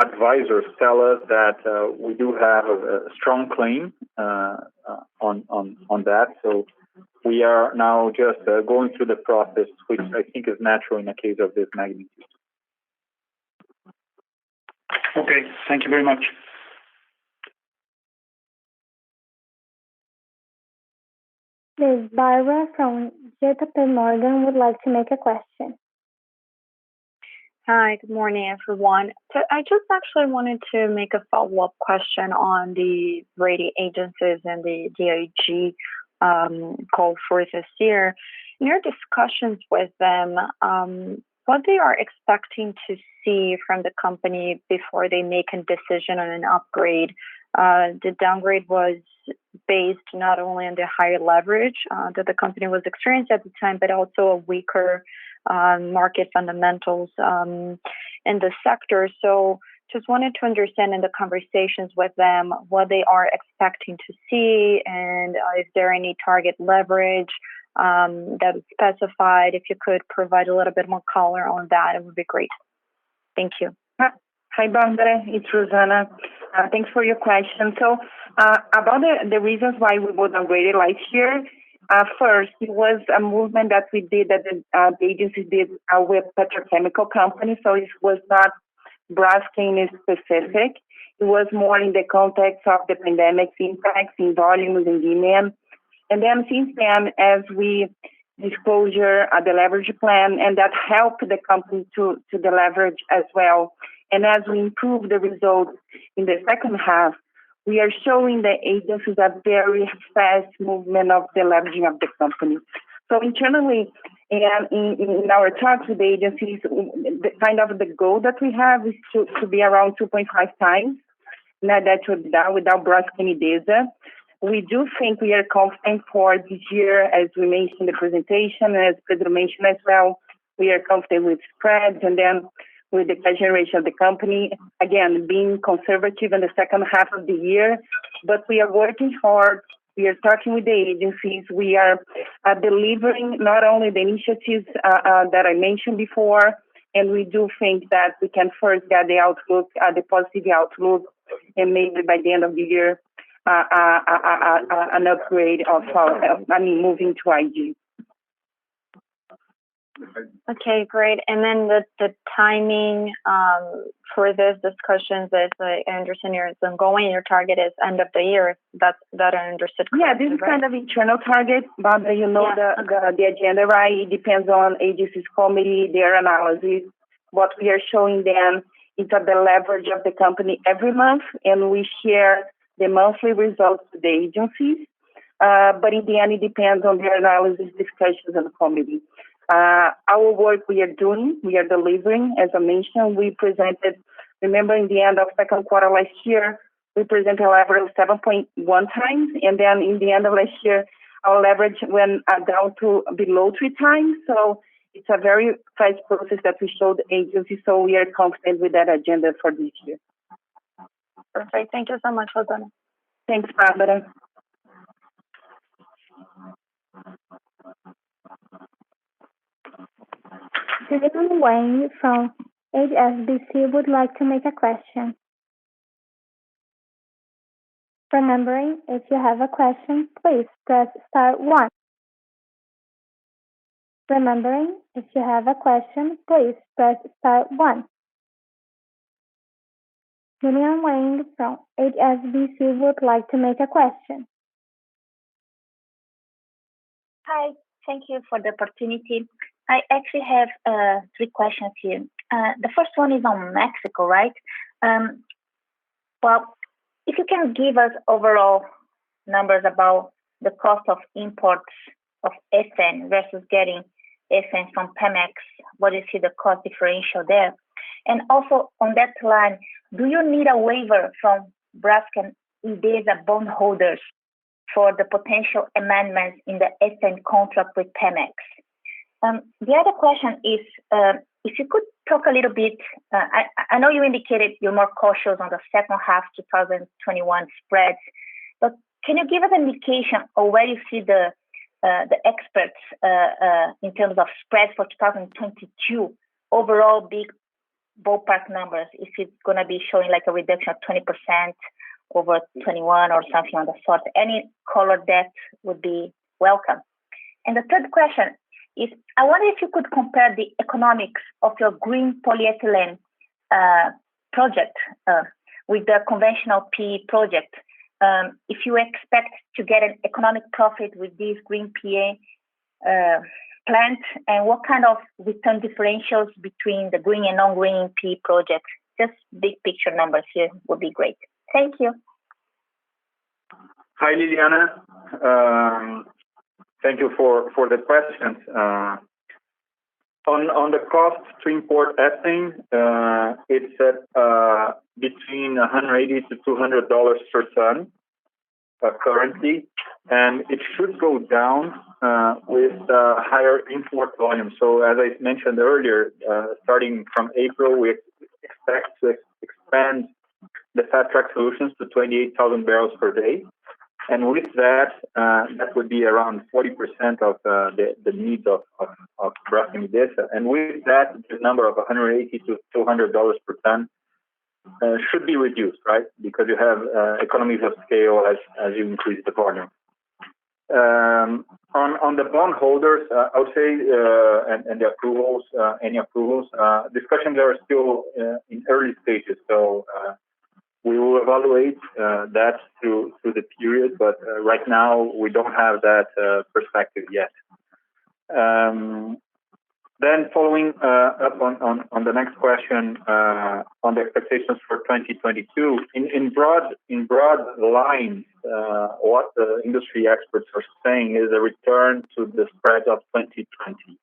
Speaker 4: advisors tell us that we do have a strong claim on that. So we are now just going through the process, which I think is natural in a case of this magnitude.
Speaker 8: Okay, thank you very much.
Speaker 1: Ms. Barbara from JP Morgan would like to make a question.
Speaker 9: Hi, good morning, everyone. So I just actually wanted to make a follow-up question on the rating agencies and the DIG goal for this year. In your discussions with them, what they are expecting to see from the company before they make a decision on an upgrade. The downgrade was based not only on the higher leverage that the company was experiencing at the time, but also a weaker market fundamentals in the sector. So just wanted to understand in the conversations with them what they are expecting to see, and is there any target leverage that is specified? If you could provide a little bit more color on that, it would be great. Thank you.
Speaker 2: Hi, Barbara. It's Rosana. Thanks for your question. So about the reasons why we were downgraded last year, first, it was a movement that we did, that the agency did with petrochemical companies. So it was not Braskem specific. It was more in the context of the pandemic's impacts in volumes and demand. And then since then, as we disclosure the leverage plan, and that helped the company to the leverage as well. And as we improve the results in the second half, we are showing the agencies a very fast movement of the leveraging of the company. So internally, and in our talks with the agencies, the kind of the goal that we have is to be around 2.5 times net debt to EBITDA without Braskem data. We do think we are confident for this year, as we mentioned in the presentation, as Pedro mentioned as well. We are confident with spreads and then with the cash generation of the company, again, being conservative in the second half of the year. But we are working hard. We are talking with the agencies. We are delivering not only the initiatives that I mentioned before, and we do think that we can first get the outlook, the positive outlook, and maybe by the end of the year, an upgrade of, moving to IG.
Speaker 9: Okay, great. And then the timing for these discussions is, I understand it's ongoing. Your target is end of the year. That I understood correctly.
Speaker 2: Yeah, this is kind of internal target, but the agenda, right? It depends on agencies committee, their analysis. What we are showing them is the leverage of the company every month, and we share the monthly results to the agencies. But in the end, it depends on their analysis, discussions, and the committee. Our work we are doing, we are delivering. As I mentioned, we presented, remember in the end of second quarter last year, we presented a leverage of 7.1 times. And then in the end of last year, our leverage went down to below 3 times. So it's a very fast process that we showed the agency. So we are confident with that agenda for this year.
Speaker 9: Perfect. Thank you so much, Rosana.
Speaker 2: Thanks, Barbara.
Speaker 1: Julian Wayne from HSBC would like to make a question. Remembering, if you have a question, please press star 1. Remembering, if you have a question, please press star 1. Julian Wayne from HSBC would like to make a question.
Speaker 10: Hi, thank you for the opportunity. I actually have 3 questions here. The first one is on Mexico, right? Well, if you can give us overall numbers about the cost of imports of ethane versus getting ethane from Pemex, what do you see the cost differential there? And also on that line, do you need a waiver from Braskem Idesa bondholders for the potential amendments in the ethane contract with Pemex. The other question is, if you could talk a little bit, I know you indicated you're more cautious on the second half 2021 spreads, but can you give us an indication of where you see the experts in terms of spreads for 2022, overall big ballpark numbers, if it's going to be showing like a reduction of 20% over 21 or something on the sort? Any color that would be welcome. And the third question is, I wonder if you could compare the economics of your green polyethylene project with the conventional PE project. If you expect to get an economic profit with this green PA plant, and what kind of return differentials between the green and non-green PE projects? Just big picture numbers here would be great. Thank you.
Speaker 4: Hi, Liliana. Thank you for the questions. On the cost to import ethane, it's at between $180 to $200 per ton currently, and it should go down with higher import volume. So as I mentioned earlier, starting from April, we expect to expand the fast track solutions to 28,000 barrels per day. And with that, that would be around 40% of the needs of Braskem. And with that, the number of $180 to $200 per ton should be reduced, right? Because you have economies of scale as you increase the volume. On the bondholders, I would say, and the approvals, any approvals, discussions are still in early stages. So we will evaluate that through the period, but right now we don't have that perspective yet. Then following up on the next question on the expectations for 2022, in broad lines, what the industry experts are saying is a return to the spread of 2020.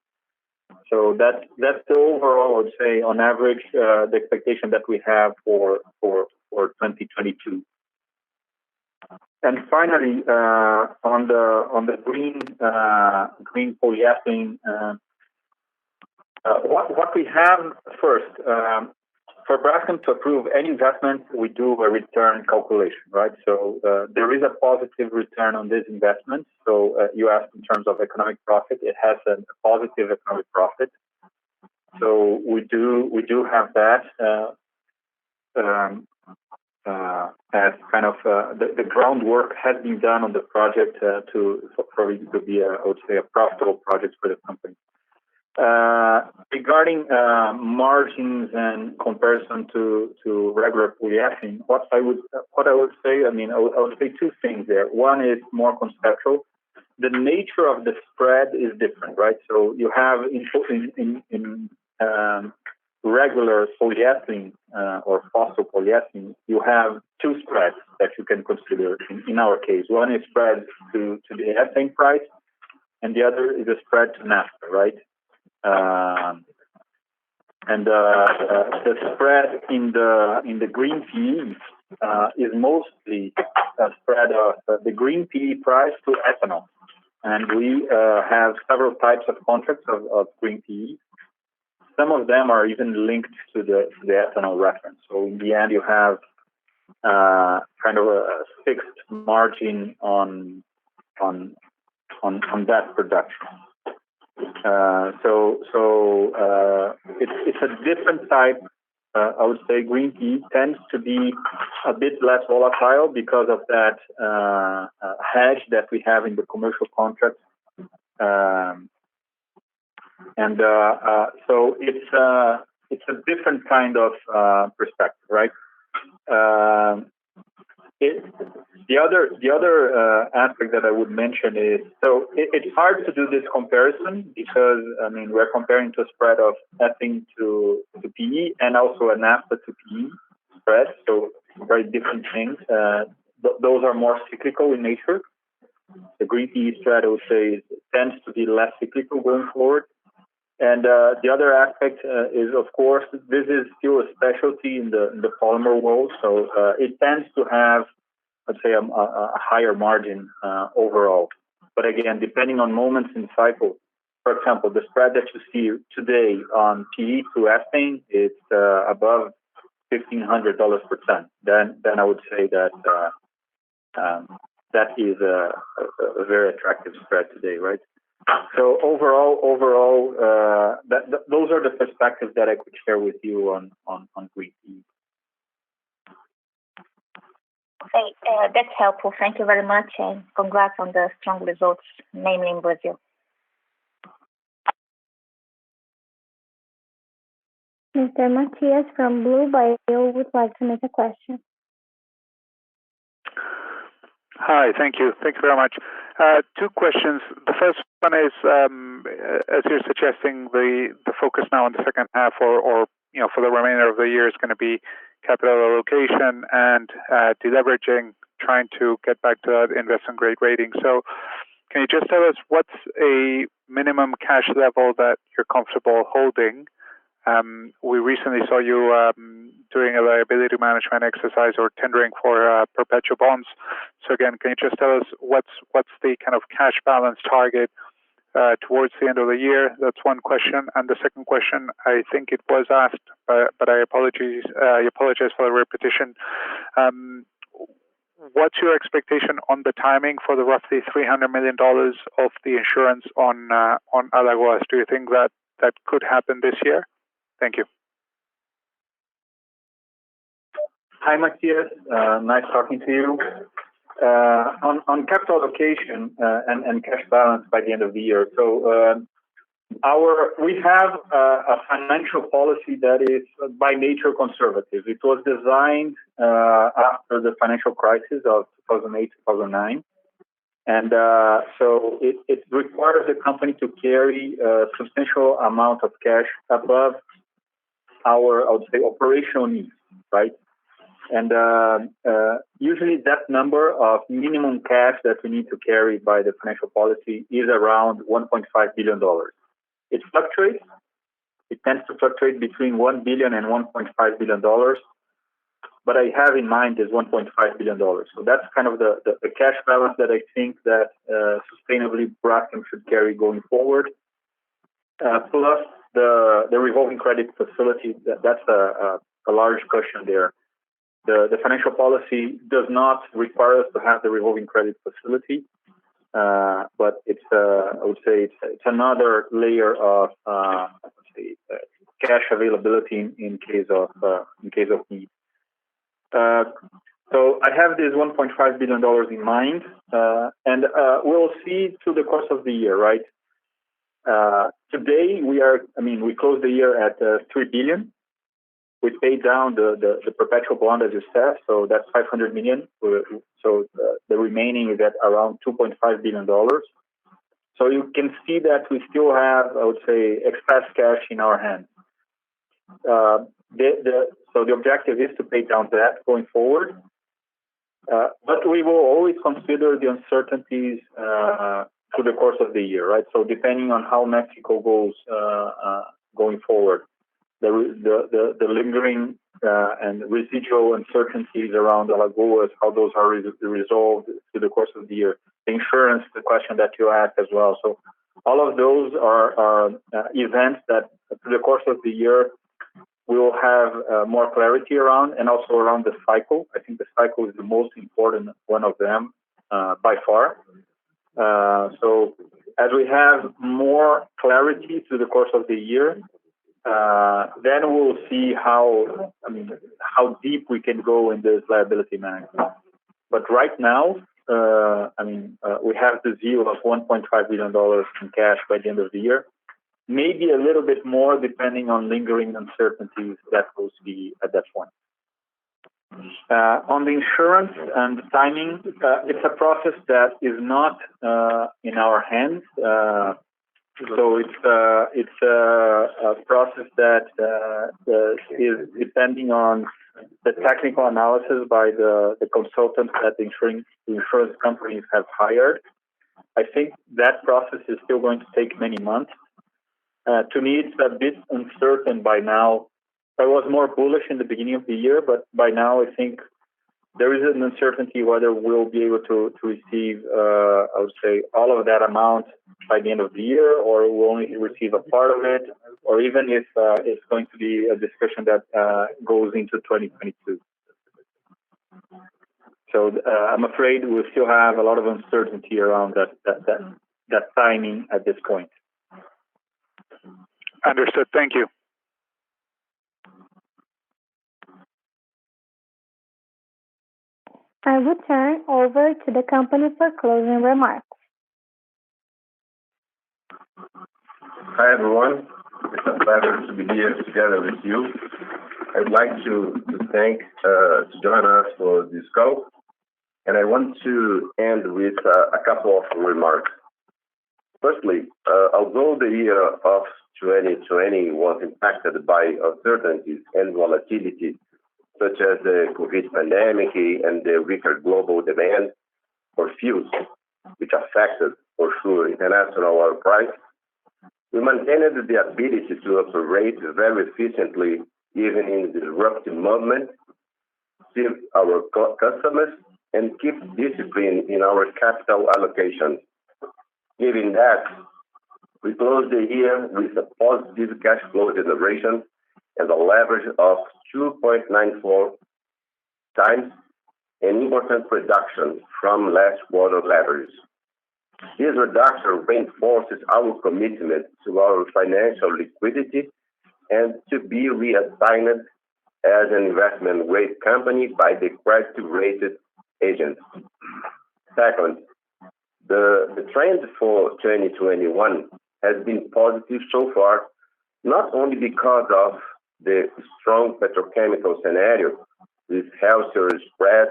Speaker 4: So that's the overall, I would say, on average, the expectation that we have for 2022. And finally, on the green polyethylene. What we have first, for Braskem to approve any investment, we do a return calculation, right? So there is a positive return on this investment. So you asked in terms of economic profit, it has a positive economic profit. So we do have that as kind of the groundwork has been done on the project for it to be I would say, a profitable project for the company. Regarding margins and comparison to regular polyethylene, what I would say, I would say two things there. One is more conceptual. The nature of the spread is different, right? So you have in regular polyethylene or fossil polyethylene, you have two spreads that you can consider in our case. One is spread to the ethane price, and the other is a spread to naphtha, right? And the spread in the green PE is mostly a spread of the green PE price to ethanol, and we have several types of contracts of green PE. Some of them are even linked to the ethanol reference. So in the end, you have kind of a fixed margin on that production. So it's a different type. I would say green tea tends to be a bit less volatile because of that hedge that we have in the commercial contract. So it's a different kind of perspective, right? The other aspect that I would mention is, so it's hard to do this comparison because, we're comparing to a spread of ethane to PE and also a naphtha to PE spread, so very different things. Those are more cyclical in nature. The green PE spread, I would say, tends to be less cyclical going forward. And the other aspect is, of course, this is still a specialty in the polymer world, so it tends to have let's say, a higher margin overall. But again, depending on moments in cycle, for example, the spread that you see today on PE to ethane, it's above $1,500 per ton. Then I would say that that is a very attractive spread today, right? So overall, those are the perspectives that I could share with you on green tea.
Speaker 10: Okay, that's helpful. Thank you very much, and congrats on the strong results, namely in Brazil.
Speaker 1: Mr. Matias from Blue Bio would like to make a question.
Speaker 11: Hi, thank you. Thank you very much. Two questions. The first one is, as you're suggesting, the focus now on the second half, or for the remainder of the year, is going to be capital allocation and deleveraging, trying to get back to that investment grade rating. So, can you just tell us what's a minimum cash level that you're comfortable holding? We recently saw you doing a liability management exercise or tendering for perpetual bonds. So again, can you just tell us what's the kind of cash balance target towards the end of the year? That's one question. And the second question, I think it was asked, but I apologize for the repetition. What's your expectation on the timing for the roughly $300 million of the insurance on Alagoas? Do you think that could happen this year? Thank you.
Speaker 4: Hi, Matias. Nice talking to you. On capital allocation and cash balance by the end of the year. So we have a financial policy that is by nature conservative. It was designed after the financial crisis of 2008, 2009. And so it requires the company to carry a substantial amount of cash above our, I would say, operational needs, right? And usually that number of minimum cash that we need to carry by the financial policy is around $1.5 billion. It fluctuates. It tends to fluctuate between $1 billion and $1.5 billion. But I have in mind is $1.5 billion. So that's kind of the cash balance that I think that sustainably Braskem should carry going forward. Plus the revolving credit facility, that's a large cushion there. The financial policy does not require us to have the revolving credit facility, but it's I would say it's another layer of cash availability in case of need. So I have this $1.5 billion in mind, and we'll see through the course of the year, right? Today we closed the year at $3 billion. We paid down the perpetual bond, as you said, so that's $500 million. So the remaining is at around $2.5 billion. So you can see that we still have, I would say, excess cash in our hands. So the objective is to pay down debt going forward, but we will always consider the uncertainties through the course of the year, right? So depending on how Mexico goes going forward, the lingering and residual uncertainties around Alagoas, how those are resolved through the course of the year. The insurance, the question that you asked as well. So all of those are events that through the course of the year we will have more clarity around, and also around the cycle. I think the cycle is the most important one of them by far. So as we have more clarity through the course of the year, then we'll see how deep we can go in this liability management. But right now, we have the view of $1.5 billion in cash by the end of the year. Maybe a little bit more depending on lingering uncertainties that will be at that point. On the insurance and the timing, it's a process that is not in our hands. So it's a process that is depending on the technical analysis by the consultants that the insurance companies have hired. I think that process is still going to take many months. To me, it's a bit uncertain by now. I was more bullish in the beginning of the year, but by now I think there is an uncertainty whether we'll be able to receive, I would say, all of that amount by the end of the year, or we'll only receive a part of it, or even if it's going to be a discussion that goes into 2022. So I'm afraid we still have a lot of uncertainty around that timing at this point.
Speaker 11: Understood. Thank you.
Speaker 1: I will turn over to the company for closing remarks.
Speaker 12: Hi, everyone. It's a pleasure to be here together with you. I'd like to thank to join us for this call, and I want to end with a couple of remarks. Firstly, although the year of 2020 was impacted by uncertainties and volatility, such as the COVID pandemic and the weaker global demand for fuels, which affected, for sure, international oil price, we maintained the ability to operate very efficiently, even in disruptive movement, serve our customers, and keep discipline in our capital allocation. Given that, we closed the year with a positive cash flow generation and a leverage of 2.94 times, an important reduction from last quarter leverage. This reduction reinforces our commitment to our financial liquidity and to be reassigned as an investment-grade company by the credit-rated agents. Second, the trend for 2021 has been positive so far, not only because of the strong petrochemical scenario with healthier spread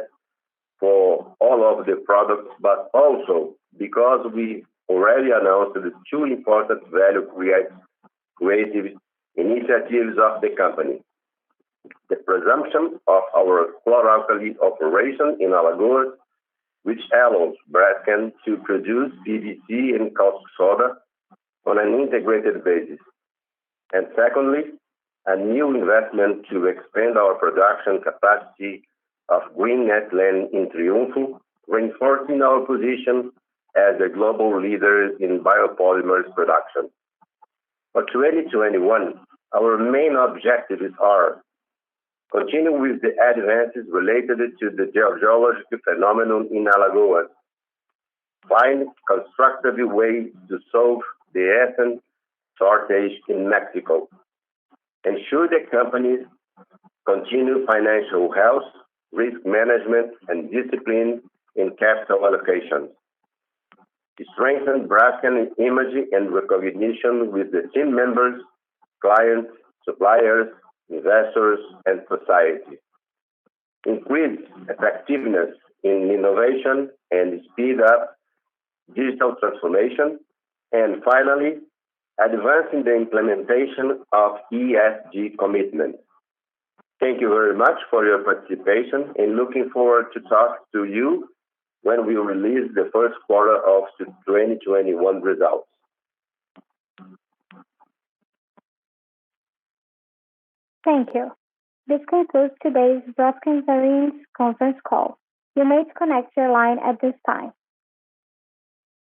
Speaker 12: for all of the products, but also because we already announced the two important value creative initiatives of the company. The presumption of our chlor-alkali operation in Alagoas, which allows Braskem to produce PVC and caustic soda on an integrated basis. And secondly, a new investment to expand our production capacity of green ethylene in Triunfo, reinforcing our position as a global leader in biopolymers production. For 2021, our main objectives are continue with the advances related to the geological phenomenon in Alagoas, find constructive ways to solve the ethane shortage in Mexico, ensure the companies continue financial health, risk management, and discipline in capital allocation. Strengthen Braskem image and recognition with the team members, clients, suppliers, investors, and society. Increase effectiveness in innovation and speed up digital transformation. And finally, advancing the implementation of ESG commitments. Thank you very much for your participation and looking forward to talk to you when we release the first quarter of 2021 results.
Speaker 1: Thank you. This concludes today's Braskem earnings conference call. You may disconnect your line at this time.